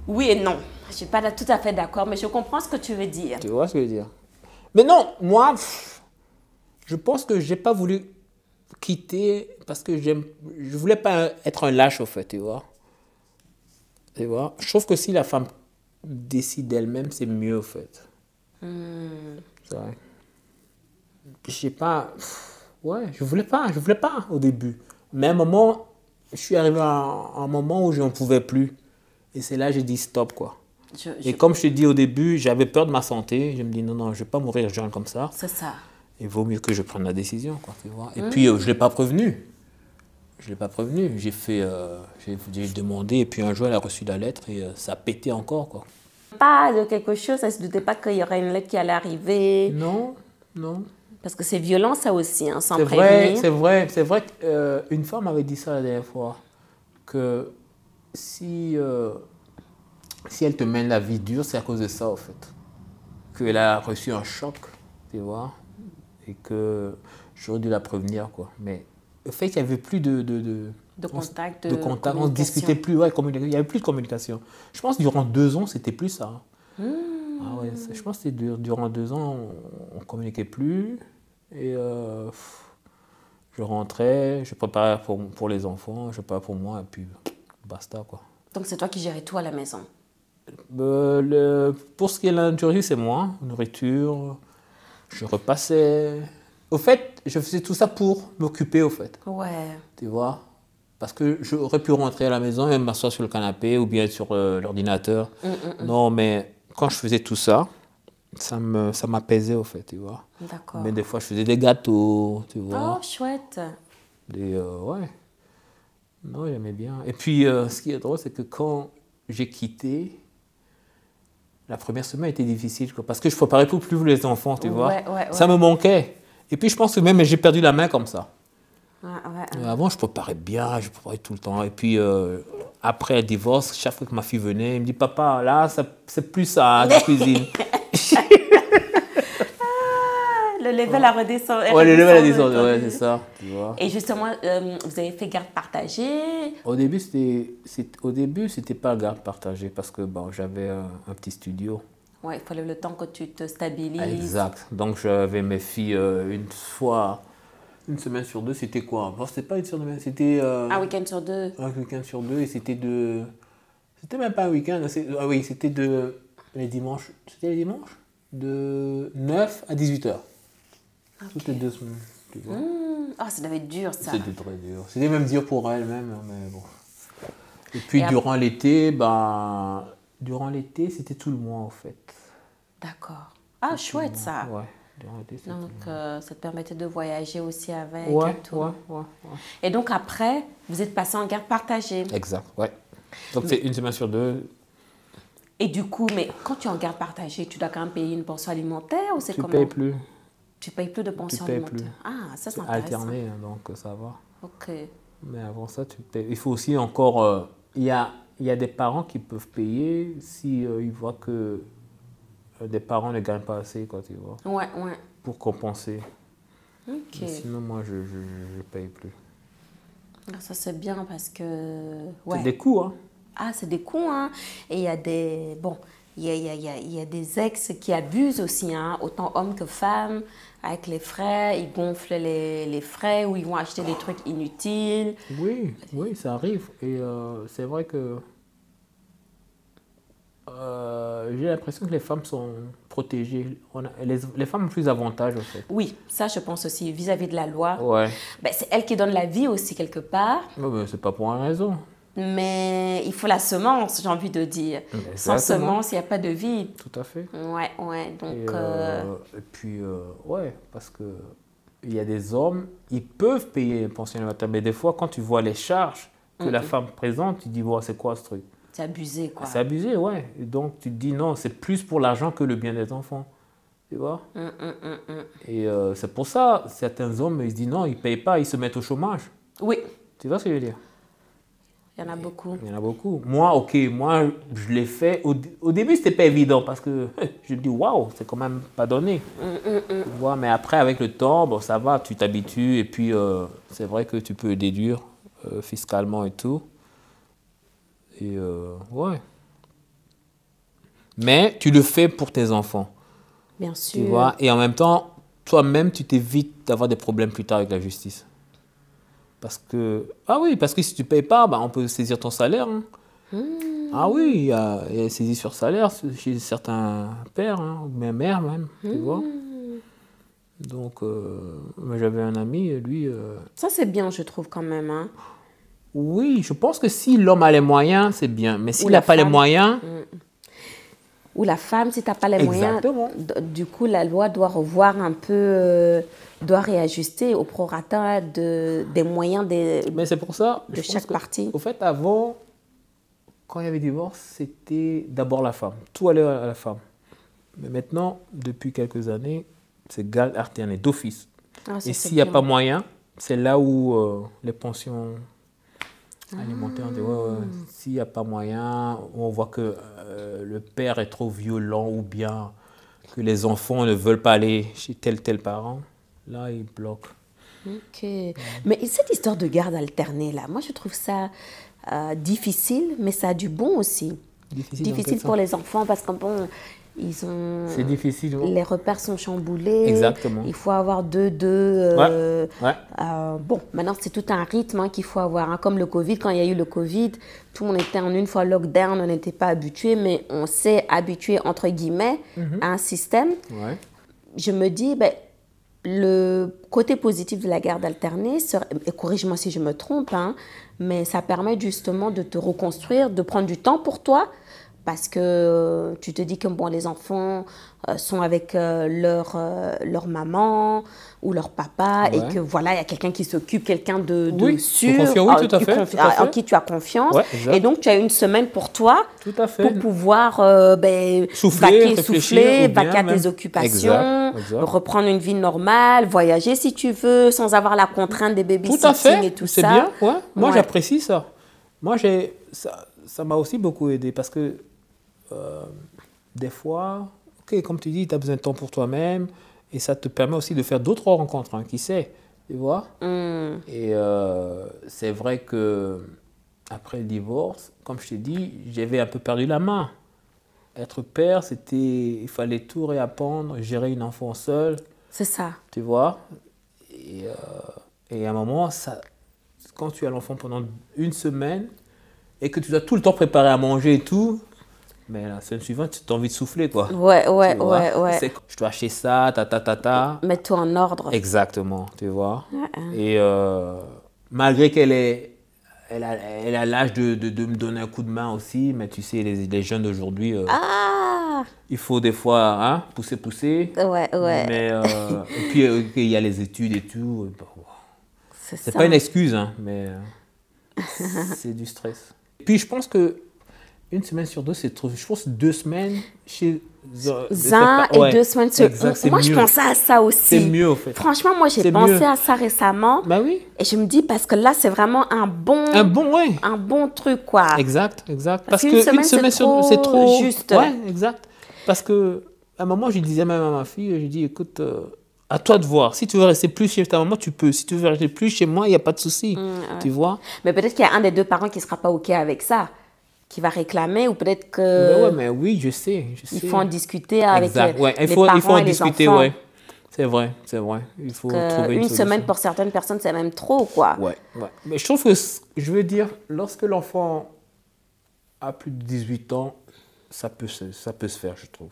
Oui et non. Je ne suis pas tout à fait d'accord, mais je comprends ce que tu veux dire. Tu vois ce que je veux dire? Mais non, moi, je pense que j'ai pas voulu quitter parce que je voulais pas être un lâche, au fait, tu vois? Tu vois? Je trouve que si la femme décide d'elle-même, c'est mieux, au fait. C'est vrai. Je sais pas. Ouais, je voulais pas au début. Mais à un moment, je suis arrivé à un moment où je n'en pouvais plus. Et c'est là que j'ai dit stop, quoi. Et comme je t'ai dit au début, j'avais peur de ma santé. Je me dis non, je vais pas mourir jeune comme ça. C'est ça. Il vaut mieux que je prenne la décision, quoi, tu vois. Et puis, je ne l'ai pas prévenu. Je l'ai pas prévenu. J'ai demandé, et puis un jour, elle a reçu la lettre et ça a pété encore, quoi. Pas de quelque chose, elle ne se doutait pas qu'il y aurait une lettre qui allait arriver. Non, non. Parce que c'est violent, ça aussi, hein, sans C'est prévenir. vrai, c'est vrai qu'une femme m'avait dit ça la dernière fois, que si elle te mène la vie dure, c'est à cause de ça, en fait. Qu'elle a reçu un choc, tu vois, et que j'aurais dû la prévenir, quoi. Mais le fait qu'il n'y avait plus de contact, on ne communication. discutait plus, ouais, il n'y avait plus de communication. Je pense que durant 2 ans, c'était plus ça. Ah ouais, je pense que durant 2 ans, on ne communiquait plus. Et je rentrais, je préparais pour les enfants, je préparais pour moi, et puis basta, quoi. Donc c'est toi qui gérais tout à la maison. Pour ce qui est de la nourriture, c'est moi. Nourriture, je repassais. Au fait, je faisais tout ça pour m'occuper, au fait. Ouais. Tu vois? Parce que j'aurais pu rentrer à la maison et m'asseoir sur le canapé ou bien sur l'ordinateur. Non, mais quand je faisais tout ça, ça m'apaisait, au fait, tu vois. D'accord. Mais des fois, je faisais des gâteaux, tu vois. Oh, chouette. Ouais. Non, j'aimais bien. Et puis, ce qui est drôle, c'est que quand j'ai quitté, la première semaine était difficile, quoi, parce que je préparais plus les enfants, tu vois. Ouais. Ça me manquait. Et puis, je pense que même j'ai perdu la main comme ça. Ouais. Avant, je préparais bien, je préparais tout le temps. Et puis, après le divorce, chaque fois que ma fille venait, elle me dit, papa, là, c'est plus ça, la cuisine. Le level a redescendu. Ouais, le level a descendu, ouais, c'est ça. Tu vois. Et justement, vous avez fait garde partagée. Au début, c'était pas garde partagée parce que bon, j'avais un petit studio. Ouais, il fallait le temps que tu te stabilises. Exact. Donc, j'avais mes filles une semaine sur deux. C'était quoi? Bon, c'était pas une semaine, c'était... un week-end sur deux. Un week-end sur deux. Et c'était C'était même pas un week-end. Ah oui, c'était les dimanches. C'était les dimanches de 9 à 18h. Okay. Toutes les 2 semaines. Tu vois. Ah, ça devait être dur, ça. C'était très dur. C'était même dur pour elle-même, mais bon. Et puis, durant l'été, c'était tout le mois, en fait. D'accord. Ah, chouette, ça. Ouais. Durant l'été, c'était... Donc, ça te permettait de voyager aussi avec Ouais, et tout. ouais. Et donc, après, vous êtes passé en garde partagée. Exact, ouais. Donc, c'est une semaine sur deux. Et du coup, mais quand tu es en garde partagée, tu dois quand même payer une pension alimentaire ou c'est Tu comment? payes plus. Tu payes plus de pension payes alimentaire. plus. Ah, ça c'est C'est intéressant. alterné, hein, donc ça va. Ok. Mais avant ça, tu payes. Il faut aussi encore... il y a des parents qui peuvent payer si ils voient que des parents ne gagnent pas assez, quoi, tu vois, Ouais. pour compenser. Ok. Mais sinon, moi, je paye plus. Ah, ça c'est bien parce que... C'est des coûts, hein. Ah, c'est des cons, hein. Et il y a des... Bon, il y a des ex qui abusent aussi, hein, autant hommes que femmes, avec les frais. Ils gonflent les frais ou ils vont acheter des trucs inutiles. Oui, ça arrive. Et c'est vrai que j'ai l'impression que les femmes sont protégées. Les femmes ont plus d'avantages, en fait. Oui, ça je pense aussi, vis-à-vis de la loi. Ouais. Ben, c'est elle qui donne la vie aussi quelque part. Ouais, mais c'est pas pour une raison. Mais il faut la semence, j'ai envie de dire. Sans Exactement. semence, il n'y a pas de vie. Tout à fait. Ouais. Donc, Et puis, ouais, parce que il y a des hommes, ils peuvent payer une pension alimentaire, mais des fois, quand tu vois les charges que la femme présente, tu te dis, bon, c'est quoi ce truc? c'est abusé, quoi. C'est abusé, ouais. Et donc, tu te dis, non, c'est plus pour l'argent que le bien des enfants. Tu vois? Et c'est pour ça, certains hommes, ils se disent, non, ils ne payent pas, ils se mettent au chômage. Oui, Tu vois ce que je veux dire? il y en a beaucoup. Il y en a beaucoup. Moi, je l'ai fait. Au début, c'était pas évident parce que je me dis, waouh, c'est quand même pas donné. Tu vois, mais après, avec le temps, bon, ça va, tu t'habitues. Et puis, c'est vrai que tu peux déduire fiscalement et tout. Et ouais. Mais tu le fais pour tes enfants. Bien Tu sûr. vois, et en même temps, toi-même, tu t'évites d'avoir des problèmes plus tard avec la justice. Parce que si tu ne payes pas, bah, on peut saisir ton salaire. Hein. Ah oui, il y a saisie sur salaire chez certains pères, hein, ou même mères même, tu vois. Donc, moi, j'avais un ami, lui... Ça, c'est bien, je trouve, quand même. Hein. oui, je pense que si l'homme a les moyens, c'est bien. Mais s'il la n'a pas les femme. moyens... Ou la femme, si tu n'as pas les Exactement. moyens, du coup, la loi doit revoir un peu, doit réajuster au prorata des moyens Mais c'est pour ça... de chaque partie. Au fait, avant, quand il y avait divorce, c'était d'abord la femme. Tout allait à la femme. Mais maintenant, depuis quelques années, c'est garde alternée d'office. Ah, ça, Et c'est s'il n'y a bien. pas moyen, c'est là où les pensions alimentaires, on dit, ouais. S'il n'y a pas moyen, on voit que le père est trop violent ou bien que les enfants ne veulent pas aller chez tel parent, là, ils bloquent. Ok. Mais cette histoire de garde alternée, là, moi, je trouve ça difficile, mais ça a du bon aussi. Difficile pour les enfants parce que, bon, ils ont... C'est difficile. Les repères sont chamboulés. Exactement. Il faut avoir deux. Ouais. Bon, maintenant, c'est tout un rythme hein, qu'il faut avoir. Hein. Comme le Covid, quand il y a eu le Covid, tout le monde était en une fois lockdown, on n'était pas habitué, mais on s'est habitué, entre guillemets, à un système. Ouais. Je me dis, ben, le côté positif de la garde alternée, et corrige-moi si je me trompe, hein, mais ça permet justement de te reconstruire, de prendre du temps pour toi, parce que tu te dis que bon, les enfants sont avec leur maman ou leur papa Ouais. et que voilà, il y a quelqu'un qui s'occupe, quelqu'un de Oui, sûr, confiant, oui, tout à fait, tout à fait. en qui tu as confiance. Ouais, exact. Et donc, tu as une semaine pour toi Tout à fait. pour pouvoir Souffler, réfléchir, souffler, ou bien vaquer à même. tes occupations, Exact. reprendre une vie normale, voyager si tu veux, sans avoir la contrainte des Tout à babysitting fait, et tout c'est ça. bien. Ouais. Moi, Ouais. j'apprécie ça. Moi, ça m'a aussi beaucoup aidé parce que des fois, ok, comme tu dis, tu as besoin de temps pour toi-même et ça te permet aussi de faire d'autres rencontres, hein, qui sait, tu vois. Et c'est vrai que après le divorce, comme je t'ai dit, j'avais un peu perdu la main. Être père, il fallait tout réapprendre, gérer une enfant seule. C'est ça. Tu vois, et à un moment, quand tu as l'enfant pendant une semaine et que tu dois tout le temps préparer à manger et tout, mais la semaine suivante, tu as envie de souffler, quoi. Ouais. Tu vois, je dois acheter ça, ta. Mets-toi en ordre. Exactement, tu vois. Et malgré elle a l'âge de me donner un coup de main aussi, mais tu sais, les jeunes d'aujourd'hui, Ah, il faut des fois hein, pousser. ouais, ouais, Mais, et puis, il y a les études et tout. Bon, c'est c'est ça. pas une excuse, hein, mais c'est du stress. Et puis, je pense que une semaine sur deux, c'est trop. Je pense 2 semaines chez. Un et Ouais, 2 semaines sur... exact, c'est Moi, je mieux. pensais à ça aussi. C'est mieux, au fait. Franchement, moi, j'ai C'est pensé mieux. à ça récemment. Bah oui. Et je me dis, parce que là, c'est vraiment Un bon, ouais. un bon truc, quoi. Exact. Parce que qu'une semaine, c'est trop juste. Ouais, exact. Parce que à un moment, je disais même à ma fille, je dis, écoute, à toi de voir. Si tu veux rester plus chez ta maman, tu peux. Si tu veux rester plus chez moi, il n'y a pas de souci. Ouais. Tu vois? Mais peut-être qu'il y a un des deux parents qui ne sera pas OK avec ça, qui va réclamer, ou peut-être Mais ouais, que mais oui, je sais. il faut en discuter avec Exact. Ouais, les parents il faut en et les discuter, enfants. ouais. C'est vrai. Il faut trouver une Une solution. semaine pour certaines personnes, c'est même trop, quoi. Ouais. Mais je trouve que, je veux dire, lorsque l'enfant a plus de 18 ans, ça peut se faire, je trouve.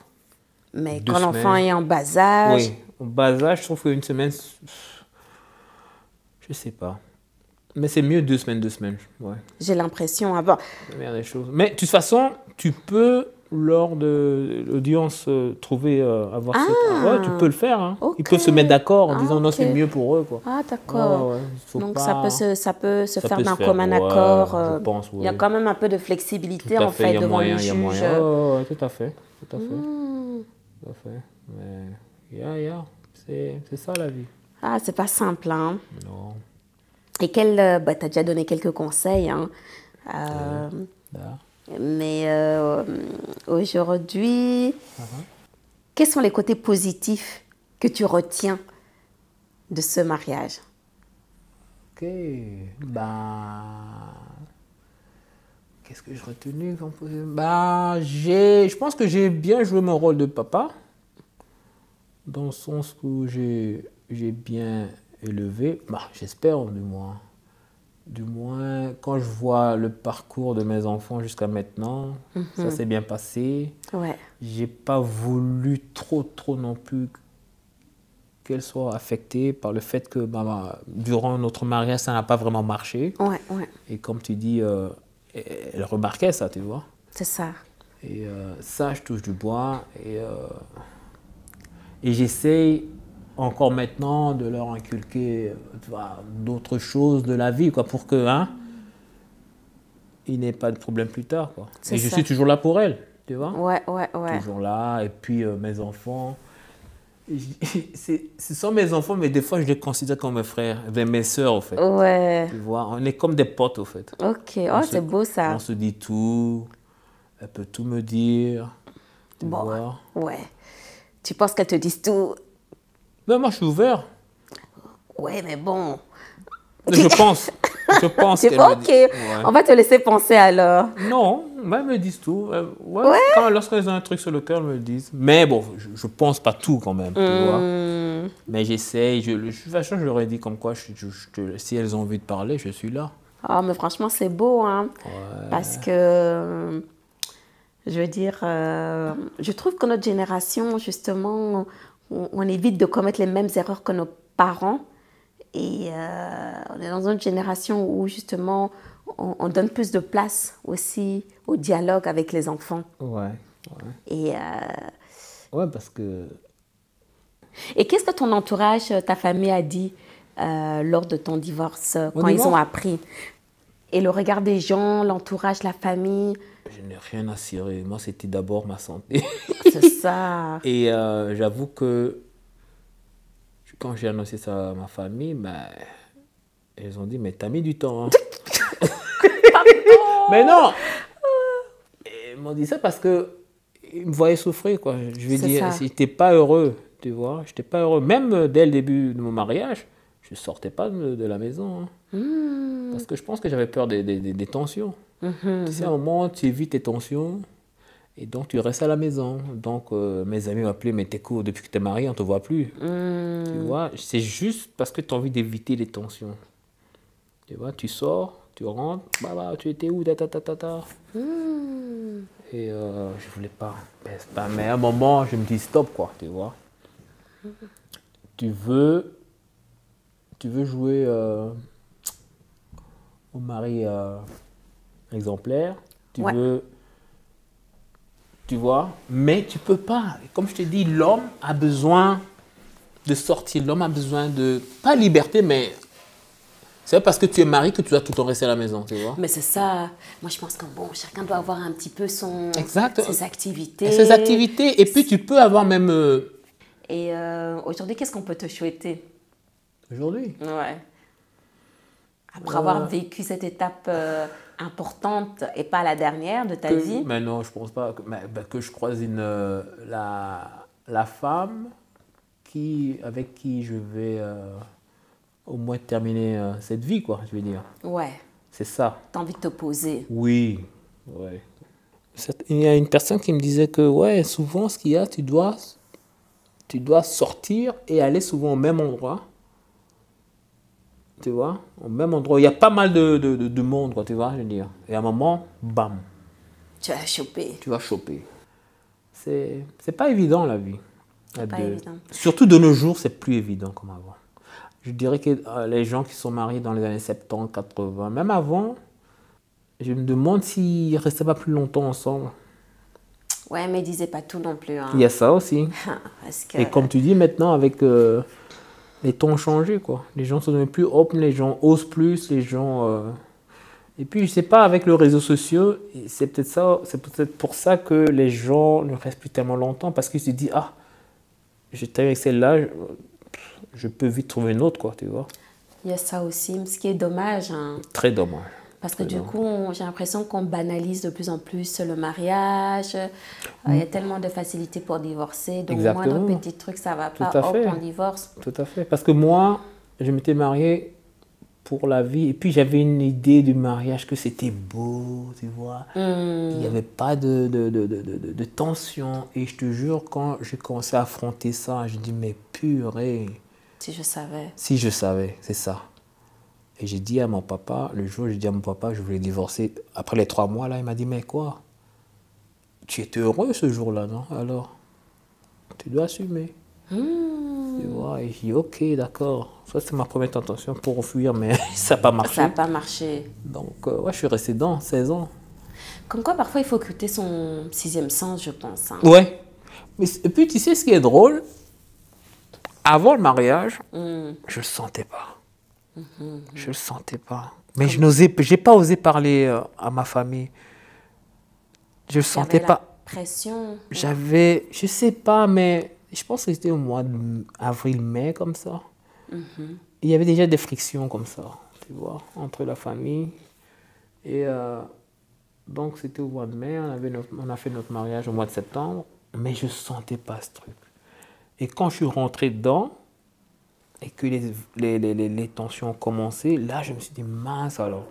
Mais 2 quand l'enfant semaines. est en bas âge, Oui, au bas âge, je trouve qu'une semaine, je sais pas. Mais c'est mieux 2 semaines. Ouais, j'ai l'impression avant. c'est la meilleure des choses. Mais de toute façon, tu peux, lors de l'audience, trouver, avoir ouais, tu peux le faire. Hein. Ok. Ils peuvent se mettre d'accord en disant non, ok. c'est mieux pour eux. Quoi. Ah, d'accord. Ouais, faut Donc, pas- ça peut se ça faire peut se d'un faire, commun ouais, accord. je pense, Il y a ouais. quand même un peu de flexibilité, Tout à en fait, fait, il y a devant moyen, le il y a juge. moyen. Ouais, tout à fait. Tout à fait. Hmm. Tout à fait. Mais, c'est ça la vie. Ah, c'est pas simple, hein. Non. Et tu as déjà donné quelques conseils, hein. Là. Mais aujourd'hui, quels sont les côtés positifs que tu retiens de ce mariage? Ok, bah, qu'est-ce que j'ai retenu comme positif? Bah, je pense que j'ai bien joué mon rôle de papa, dans le sens où j'ai bien élevé, bah, j'espère du moins. Du moins, quand je vois le parcours de mes enfants jusqu'à maintenant, ça s'est bien passé. Ouais. J'ai pas voulu trop non plus qu'elle soit affectée par le fait que durant notre mariage, ça n'a pas vraiment marché. Ouais. Et comme tu dis, elle remarquait ça, tu vois. C'est ça. Et ça, je touche du bois. Et j'essaye encore maintenant de leur inculquer d'autres choses de la vie, quoi, pour que il n'ait pas de problème plus tard. Quoi. Et je suis toujours là pour elle, tu vois. Ouais. Toujours là. Et puis mes enfants, ce sont mes enfants, mais des fois je les considère comme mes frères, mes sœurs, en fait. Ouais. Tu vois, on est comme des potes, au fait. Ok. Oh, c'est beau ça. On se dit tout, elle peut tout me dire. Tu vois. Ouais. Tu penses qu'elles te disent tout? Ben, moi, je suis ouvert. Ouais, mais bon. Je pense C'est qu'elle pas me ok. dit. Ouais. On va te laisser penser alors. Non, mais elles me disent tout. Lorsqu'elles ont un truc sur le cœur, elles me le disent. Mais bon, je pense pas tout quand même, tu vois. Mais j'essaye. De toute façon, je leur ai dit comme quoi, si elles ont envie de parler, je suis là. Ah, mais franchement, c'est beau, hein. Ouais. Parce que, je veux dire, je trouve que notre génération, justement, on évite de commettre les mêmes erreurs que nos parents. Et on est dans une génération où, justement, on donne plus de place aussi au dialogue avec les enfants. Ouais. Et Parce que... Et qu'est-ce que ton entourage, ta famille a dit lors de ton divorce, quand ils ont appris? Et le regard des gens, l'entourage, la famille? Je n'ai rien à cirer. Moi, c'était d'abord ma santé. C'est ça. Et j'avoue que quand j'ai annoncé ça à ma famille, ils ont dit, mais t'as mis du temps. Hein. Mais non! Ils m'ont dit ça parce qu'ils me voyaient souffrir, quoi. Je veux dire, j'étais pas heureux, tu vois. J'étais pas heureux. Même dès le début de mon mariage, je sortais pas de la maison. Hein. Parce que je pense que j'avais peur des tensions. Tu sais, à un moment, tu évites tes tensions et donc tu restes à la maison. Donc mes amis m'appelaient, mais t'es cool, depuis que t'es marié, on te voit plus. Tu vois, c'est juste parce que tu as envie d'éviter les tensions. Tu vois, tu sors, tu rentres, tu étais où, Et je voulais pas. Mais à un moment, je me dis stop, quoi, tu vois. Tu veux jouer au mari exemplaire, tu Ouais. veux, tu vois, mais tu peux pas. Comme je te dis, l'homme a besoin de sortir, l'homme a besoin de, pas liberté, mais c'est pas parce que tu es marié que tu dois tout le temps rester à la maison, tu vois. Mais c'est ça. Moi, je pense que bon, chacun doit avoir un petit peu Exact. ses activités. Ses activités, et puis tu peux avoir même Et aujourd'hui, qu'est-ce qu'on peut te souhaiter? aujourd'hui. Ouais. Après avoir vécu cette étape importante et pas la dernière de ta vie. Mais non, je pense pas que je croise la femme avec qui je vais au moins terminer cette vie, quoi, je veux dire. Ouais. C'est ça. T'as envie de te poser. Oui. Ouais. Il y a une personne qui me disait que, ouais, souvent, ce qu'il y a, tu dois sortir et aller souvent au même endroit. Tu vois, au même endroit. Il y a pas mal de monde, quoi, tu vois, je veux dire. Et à un moment, bam, Tu vas choper. tu vas choper. C'est pas évident, la vie. C'est pas évident. Surtout de nos jours, c'est plus évident comme avant. Je dirais que les gens qui sont mariés dans les années 70, 80, même avant, je me demande s'ils ne restaient pas plus longtemps ensemble. Ouais, mais ils disaient pas tout non plus. Hein. Il y a ça aussi. Parce que... Et comme tu dis, maintenant, avec les temps ont changé, quoi. Les gens sont devenus plus open, les gens osent plus, les gens... Et puis, je sais pas, avec les réseaux sociaux, c'est peut-être pour ça que les gens ne restent plus tellement longtemps, parce qu'ils se disent, ah, j'étais avec celle-là, je peux vite trouver une autre, quoi, tu vois. Il y a ça aussi, ce qui est dommage. Hein. Très dommage. Parce que du coup, j'ai l'impression qu'on banalise de plus en plus le mariage. Il y a tellement de facilité pour divorcer. Donc, Exactement. moindre petit truc, ça va pas, Tout à hop, fait. on divorce. Tout à fait. Parce que moi, je m'étais marié pour la vie. Et puis, j'avais une idée du mariage que c'était beau, tu vois. Il n'y avait pas de tension. Et je te jure, quand j'ai commencé à affronter ça, je dis, mais purée. Si je savais. Si je savais, c'est ça. Et j'ai dit à mon papa, le jour où j'ai dit à mon papa, je voulais divorcer. Après les 3 mois, là, il m'a dit, mais quoi? Tu étais heureux ce jour-là, non? Alors, tu dois assumer. Tu vois, et j'ai dit, ok, d'accord. Ça, c'est ma première tentation pour fuir, mais ça n'a pas marché. Ça n'a pas marché. Donc, ouais, je suis resté dedans, 16 ans. Comme quoi, parfois, il faut occulter son 6e sens, je pense. Hein. Ouais. Et puis, tu sais ce qui est drôle? Avant le mariage, je le sentais pas. Je le sentais pas. Mais j'ai pas osé parler à ma famille. Je le sentais pas. La pression. J'avais, je sais pas, mais je pense que c'était au mois d'avril-mai, comme ça. Il y avait déjà des frictions comme ça, tu vois, entre la famille. Et donc, c'était au mois de mai, on a fait notre mariage au mois de septembre, mais je sentais pas ce truc. Et quand je suis rentré dedans, et que les tensions ont commencé, là, je me suis dit, mince alors,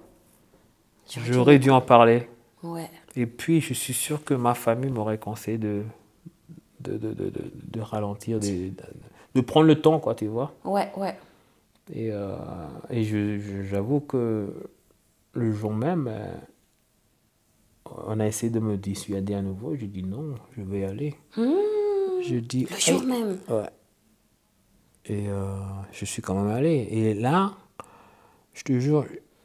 j'aurais dû en parler. Ouais. Et puis, je suis sûr que ma famille m'aurait conseillé de ralentir, de prendre le temps, quoi, tu vois. Ouais, ouais. Et j'avoue que le jour même, on a essayé de me dissuader à nouveau. J'ai dit non, je vais y aller. Je dis, Le jour même. Ouais. Et je suis quand même allé. Et là, je te jure,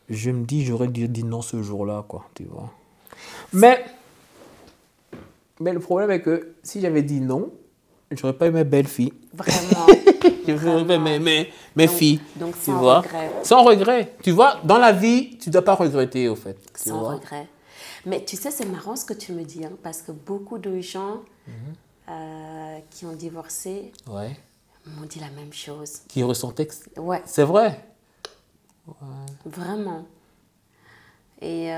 je me dis, j'aurais dû dire non ce jour-là, quoi, tu vois. Mais le problème est que si j'avais dit non, j'aurais pas eu mes belles filles. Vraiment. J'aurais pas mes filles. Donc, tu sans vois. regret. Sans regret. Tu vois, dans la vie, tu dois pas regretter, au fait. Tu Sans vois. regret. Mais tu sais, c'est marrant ce que tu me dis, hein, parce que beaucoup de gens qui ont divorcé Ouais. m'ont dit la même chose. Qui ressentaient. Ouais, C'est vrai. vraiment. Et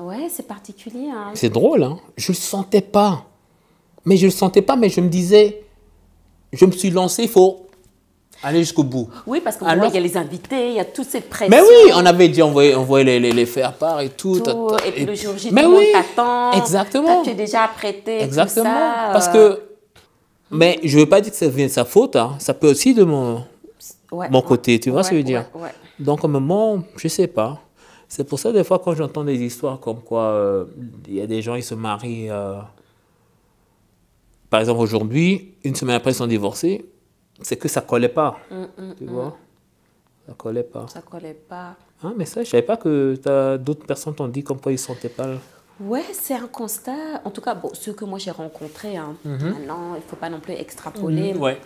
ouais, c'est particulier. Hein. C'est drôle, hein. Je le sentais pas. Mais je le sentais pas, mais je me disais, je me suis lancé, il faut aller jusqu'au bout. Oui, parce qu'il Alors... y a les invités, il y a toute cette pression. Mais oui, on avait dit envoyer les faire part et tout. Et puis le jour J, tout mais le monde oui, t'attend. exactement. Tu es déjà apprêté. Exactement. Tout ça, Parce que, mais je veux pas dire que ça vient de sa faute. Hein. Ça peut aussi de mon côté. Tu vois ce que je veux dire? Ouais. Donc, à un moment, je sais pas. C'est pour ça, des fois, quand j'entends des histoires comme quoi il y a des gens, ils se marient. Par exemple, aujourd'hui, une semaine après, ils sont divorcés. C'est que ça collait pas. Tu vois? Ça collait pas. Ça collait pas. Ah, mais ça, je savais pas que d'autres personnes t'ont dit comme quoi ils sentaient pas. Ouais, c'est un constat. En tout cas, bon, ceux que moi j'ai rencontrés, hein. Maintenant, il ne faut pas non plus extrapoler Ouais.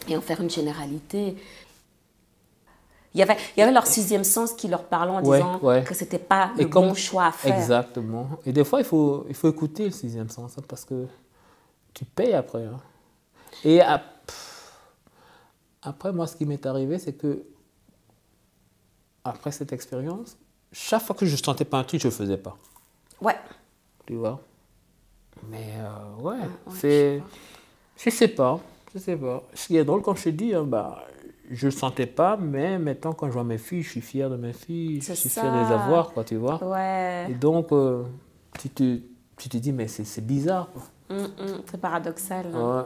et en faire une généralité. Il y avait leur sixième sens qui leur parlait en disant que ce n'était pas le bon choix à faire. Exactement. Et des fois, il faut écouter le sixième sens hein, parce que tu payes après. Hein. Et après, moi, ce qui m'est arrivé, c'est que après cette expérience, chaque fois que je ne sentais pas un truc, je ne le faisais pas. Ouais. Tu vois? Mais c'est... Je sais pas. Ce qui est drôle, quand je te dis, hein, je ne le sentais pas, mais maintenant, quand je vois mes filles, je suis fier de mes filles, je suis fier de les avoir, quoi, tu vois? Ouais. Et donc, tu te dis, mais c'est bizarre, quoi. C'est paradoxal. Ouais.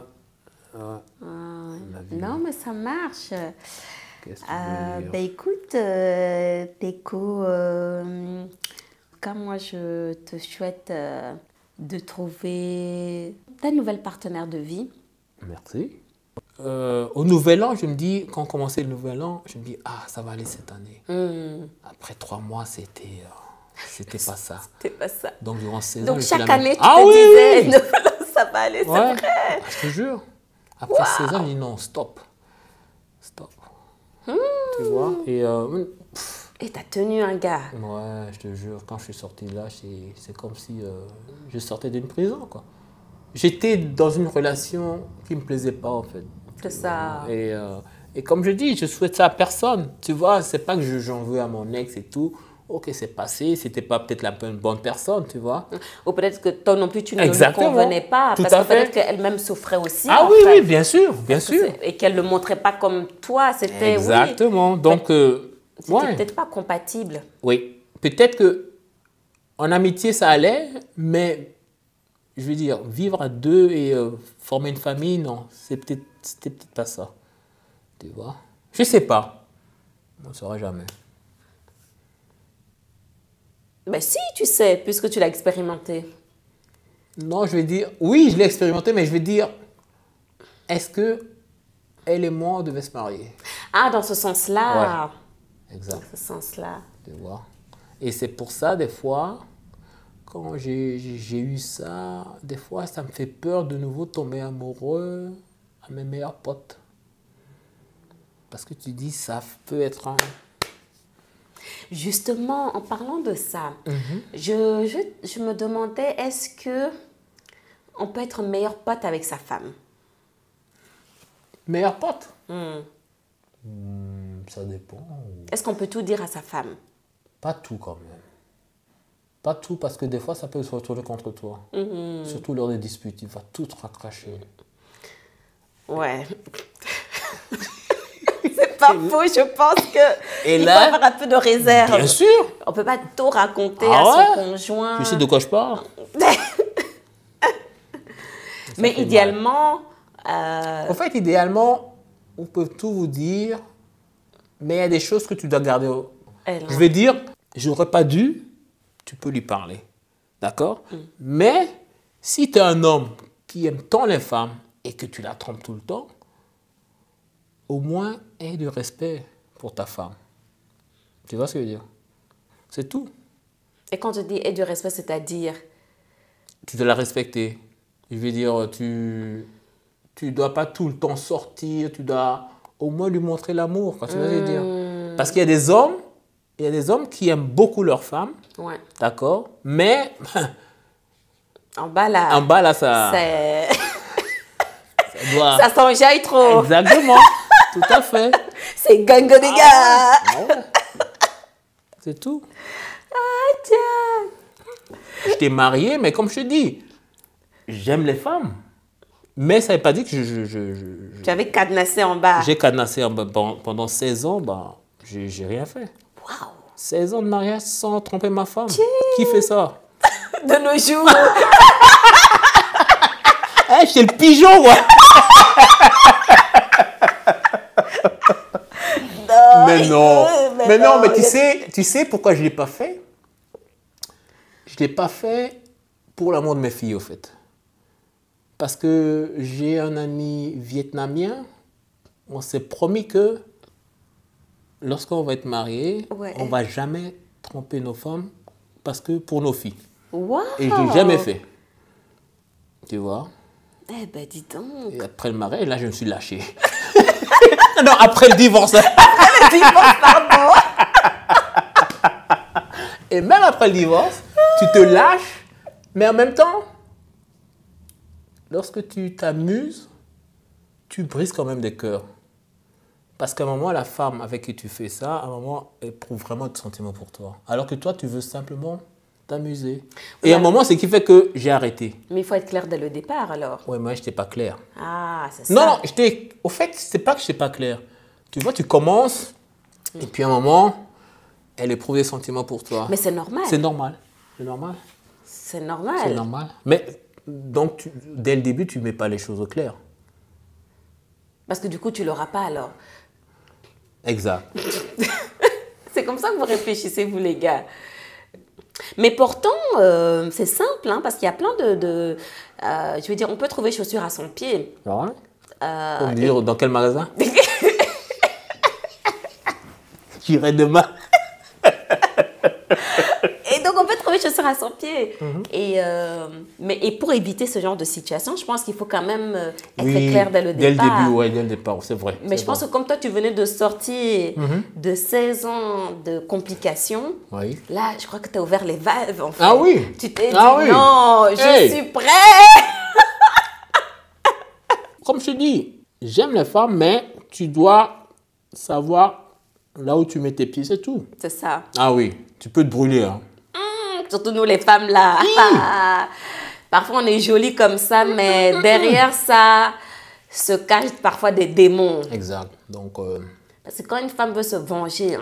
Non, mais ça marche. Qu'est-ce que tu veux dire? Écoute, Teco, comme moi, je te souhaite de trouver ta nouvelle partenaire de vie. Merci. Au Nouvel An, je me dis, quand on commençait le Nouvel An, je me dis, ça va aller cette année. Après 3 mois, c'était pas ça. C'était pas ça. Donc, durant 16 ans, donc chaque année, tu te disais, non, ça va aller, c'est vrai. Je te jure. Après 16 ans, je dis non, stop. Tu vois? Et t'as tenu un gars. Ouais, je te jure, quand je suis sorti de là, c'est comme si je sortais d'une prison, quoi. J'étais dans une relation qui ne me plaisait pas, en fait. C'est ça. Et comme je dis, je souhaite ça à personne. Tu vois, c'est pas que j'en veux à mon ex et tout. Ok, c'est passé, c'était pas peut-être une bonne personne, tu vois. Ou peut-être que toi non plus, tu ne lui convenais pas. Tout parce à que peut-être qu'elle-même souffrait aussi. Ah oui, oui, bien sûr. Et qu'elle ne le montrait pas comme toi, c'était... Exactement, donc... C'était peut-être pas compatible. Oui, peut-être que en amitié, ça allait, mais... Je veux dire, vivre à deux et former une famille, non, c'était peut-être pas ça. Tu vois? Je sais pas. On ne saura jamais. Mais si, tu sais, puisque tu l'as expérimenté. Non, je vais dire, oui, je l'ai expérimenté, mais je vais dire, est-ce que elle et moi, on devait se marier? Ah, dans ce sens-là. Ouais, exact. Dans ce sens-là. Tu vois? Et c'est pour ça, des fois... Quand j'ai eu ça, des fois, ça me fait peur de nouveau tomber amoureux à mes meilleurs potes. Parce que tu dis, ça peut être un... Justement, en parlant de ça, je me demandais, est-ce que on peut être meilleur pote avec sa femme? Meilleur pote? Ça dépend. Est-ce qu'on peut tout dire à sa femme? Pas tout quand même. Pas tout, parce que des fois, ça peut se retourner contre toi. Surtout lors des disputes, il va tout te recracher. Ouais. C'est pas faux, je pense qu'il faut avoir un peu de réserve. Bien sûr. On peut pas tout raconter à son conjoint. Tu sais de quoi je parle? Mais idéalement... En fait, idéalement, on peut tout vous dire, mais il y a des choses que tu dois garder. Je vais dire, j'aurais pas dû... Tu peux lui parler, d'accord? Mais si tu es un homme qui aime tant les femmes et que tu la trompes tout le temps, au moins aie du respect pour ta femme. Tu vois ce que je veux dire? C'est tout. Et quand tu dis aie du respect, c'est-à-dire? Tu dois la respecter. Je veux dire, tu dois pas tout le temps sortir, tu dois au moins lui montrer l'amour. Tu vois ce que je veux dire? Parce qu'il y a des hommes, qui aiment beaucoup leurs femmes, d'accord, mais en bas là, ça doit... ça s'enjaille trop. Exactement, tout à fait. C'est gango des gars. C'est tout. Ah tiens. Je t'ai marié, mais comme je te dis, j'aime les femmes. Mais ça ne veut pas dire que Tu avais cadenassé en bas. J'ai cadenassé pendant 16 ans, j'ai rien fait. Waouh! 16 ans de mariage sans tromper ma femme. Qui fait ça? De nos jours. Hey, j'étais le pigeon, moi. Mais tu sais pourquoi je ne l'ai pas fait? Je ne l'ai pas fait pour l'amour de mes filles, au fait. Parce que j'ai un ami vietnamien, on s'est promis que lorsqu'on va être marié, Ouais. on ne va jamais tromper nos femmes parce que pour nos filles. Wow! Et je l'ai jamais fait. Tu vois? Eh ben, dis donc. Et après le mariage, là, je me suis lâché. Non, après le divorce. Divorce, pardon. Et même après le divorce, tu te lâches, mais en même temps, lorsque tu t'amuses, tu brises quand même des cœurs. Parce qu'à un moment, la femme avec qui tu fais ça, à un moment, elle éprouve vraiment de sentiments pour toi. Alors que toi, tu veux simplement t'amuser. Et à un moment, c'est ce qui fait que j'ai arrêté. Mais il faut être clair dès le départ, alors. Ouais, moi, je n'étais pas clair. Ah, c'est ça. Non, non, au fait, c'est pas que je n'étais pas clair. Tu vois, tu commences, et puis à un moment, elle éprouve des sentiments pour toi. Mais c'est normal. C'est normal. C'est normal. C'est normal. C'est normal. Mais donc, dès le début, tu ne mets pas les choses au clair. Parce que du coup, tu l'auras pas, alors. Exact. C'est comme ça que vous réfléchissez, vous, les gars. Mais pourtant, c'est simple, hein, parce qu'il y a plein je veux dire, on peut trouver chaussures à son pied. Ouais. Pour me dire, dans quel magasin? J'irai demain. Et donc, on peut trouver chaussures à son pied. Et pour éviter ce genre de situation, je pense qu'il faut quand même être clair dès le départ. Dès le début, ouais, dès le départ, c'est vrai. Mais je pense que comme toi, tu venais de sortir de 16 ans de complications, Oui. là, je crois que tu as ouvert les valves, en fait. Ah oui. Tu t'es dit, Oui. non, je Hey. suis prêt. Comme je te dis, j'aime les femmes, mais tu dois savoir là où tu mets tes pieds, c'est tout. C'est ça. Ah oui, tu peux te brûler. Hein. Surtout nous, les femmes, là. Parfois, on est jolies comme ça, mais derrière ça se cachent parfois des démons. Exact. Donc, Parce que quand une femme veut se venger, hein,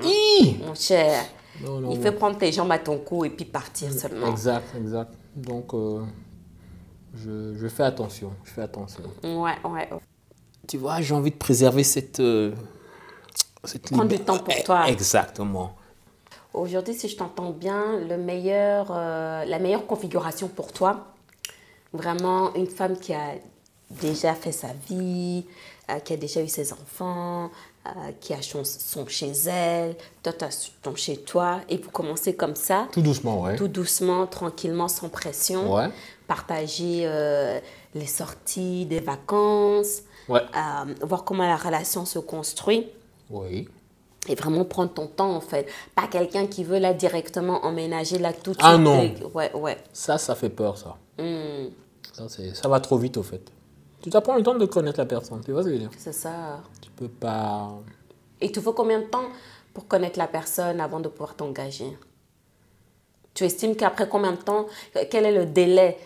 mon cher, non, il fait prendre tes jambes à ton cou et puis partir seulement. exact. Donc, je fais attention. Je fais attention. Ouais. Tu vois, j'ai envie de préserver cette Prendre du temps pour toi. Exactement. Aujourd'hui, si je t'entends bien, la meilleure configuration pour toi, vraiment une femme qui a déjà fait sa vie, qui a déjà eu ses enfants, qui a son chez elle, toi, tu as ton chez toi, et vous commencez comme ça, Tout doucement, ouais. tout doucement, tranquillement, sans pression, Ouais. partager les sorties, des vacances, Ouais. voir comment la relation se construit. Oui. Et vraiment prendre ton temps, en fait. Pas quelqu'un qui veut là directement emménager là tout de suite. Ah non. Ouais. Ça fait peur, ça. Ça va trop vite, au fait. Tu t'apprends le temps de connaître la personne, tu vois ce que je veux dire? C'est ça. Tu peux pas... Et il te faut combien de temps pour connaître la personne avant de pouvoir t'engager? Tu estimes qu'après combien de temps, quel est le délai?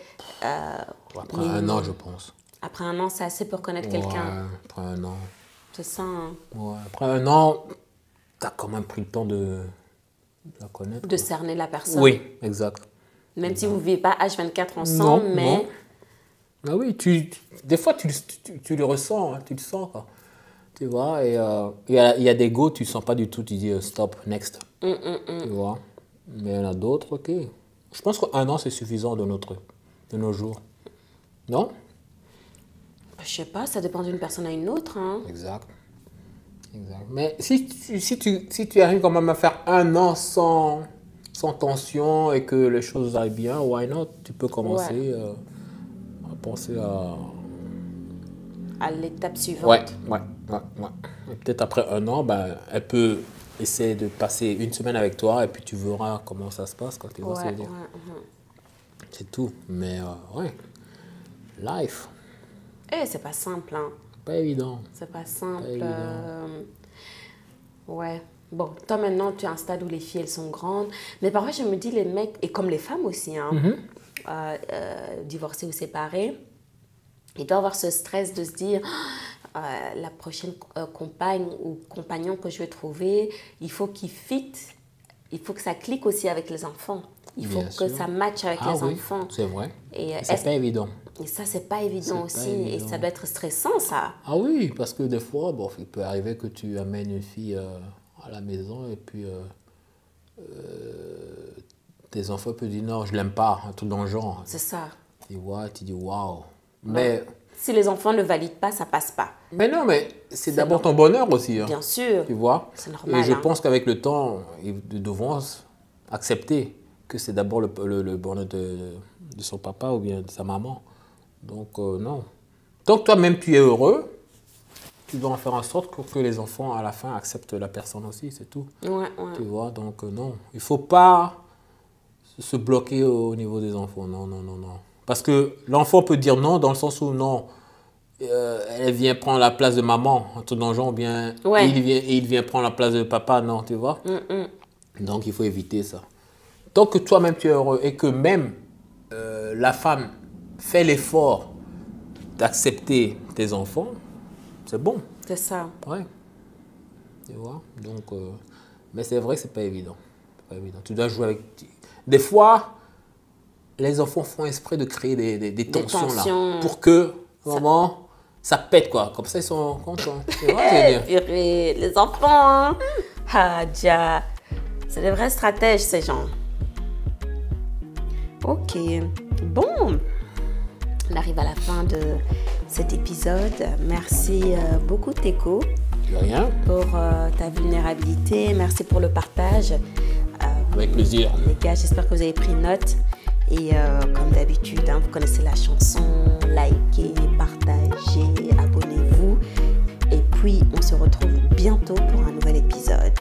Après un an, je pense. Après un an, c'est assez pour connaître quelqu'un. Ouais, après un an. C'est ça, hein? Ouais, après un an, tu as quand même pris le temps de la connaître. De quoi. cerner la personne. Oui, exact. Même si vous ne vivez pas H24 ensemble, Non, mais... non. Ah oui, des fois, tu le ressens, hein, tu le sens, quoi. Tu vois, et il y a des go, tu ne sens pas du tout, tu dis stop, next. Tu vois. Mais il y en a d'autres, ok. Je pense qu'un an, c'est suffisant de nos jours. Non? Je sais pas, ça dépend d'une personne à une autre, hein. Exact. Mais si tu arrives quand même à faire un an sans tension et que les choses aillent bien, why not? Tu peux commencer à penser À l'étape suivante. Ouais. Et peut-être après un an, elle peut essayer de passer une semaine avec toi et puis tu verras comment ça se passe. Quand tu vois ce que je veux dire. C'est tout. Mais ouais, life. C'est pas simple, hein. Pas évident. C'est pas simple. Pas évident. Ouais. Bon, toi maintenant, tu es à un stade où les filles, elles sont grandes. Mais parfois, je me dis, les mecs, et comme les femmes aussi, hein, divorcés ou séparés, ils doivent avoir ce stress de se dire, la prochaine compagne ou compagnon que je vais trouver, il faut qu'il fit, il faut que ça clique aussi avec les enfants. Il faut Bien que sûr. ça matche avec les enfants. C'est vrai. Et C'est pas évident. Et ça, c'est pas évident C'est aussi. pas Et évident. ça doit être stressant, ça. Ah oui, parce que des fois, bon, il peut arriver que tu amènes une fille à la maison et puis tes enfants peuvent dire non, je l'aime pas, un truc dans le genre. C'est ça. Tu vois, tu dis waouh. Mais Si les enfants ne valident pas, ça passe pas. Mais non, mais c'est d'abord ton bonheur aussi. Bien sûr. Tu vois? C'est normal. Et je pense qu'avec le temps, ils devront accepter que c'est d'abord le bonheur de son papa ou bien de sa maman. Donc, non. Tant que toi-même tu es heureux, tu dois en faire en sorte que les enfants, à la fin, acceptent la personne aussi, c'est tout. Ouais. Tu vois? Donc, non. Il ne faut pas se bloquer au niveau des enfants. Non. Parce que l'enfant peut dire non dans le sens où non, elle vient prendre la place de maman, en tout genre, ou bien il vient prendre la place de papa, non, tu vois. Donc il faut éviter ça. Tant que toi-même tu es heureux et que même la femme fait l'effort d'accepter tes enfants, c'est bon. C'est ça. Ouais. Tu vois. Donc, mais c'est vrai que c'est pas évident. C'est pas évident. Tu dois jouer avec. Des fois, les enfants font exprès de créer des tensions là, pour que vraiment ça pète quoi. Comme ça ils sont contents. Tu vois, les enfants, hein. Hadja, c'est des vrais stratèges ces gens. Ok, bon, on arrive à la fin de cet épisode. Merci beaucoup Teko. De rien. Pour ta vulnérabilité. Merci pour le partage. Avec plaisir. Les gars, j'espère que vous avez pris note. Et comme d'habitude, hein, vous connaissez la chanson. Likez, partagez, abonnez-vous. Et puis, on se retrouve bientôt pour un nouvel épisode.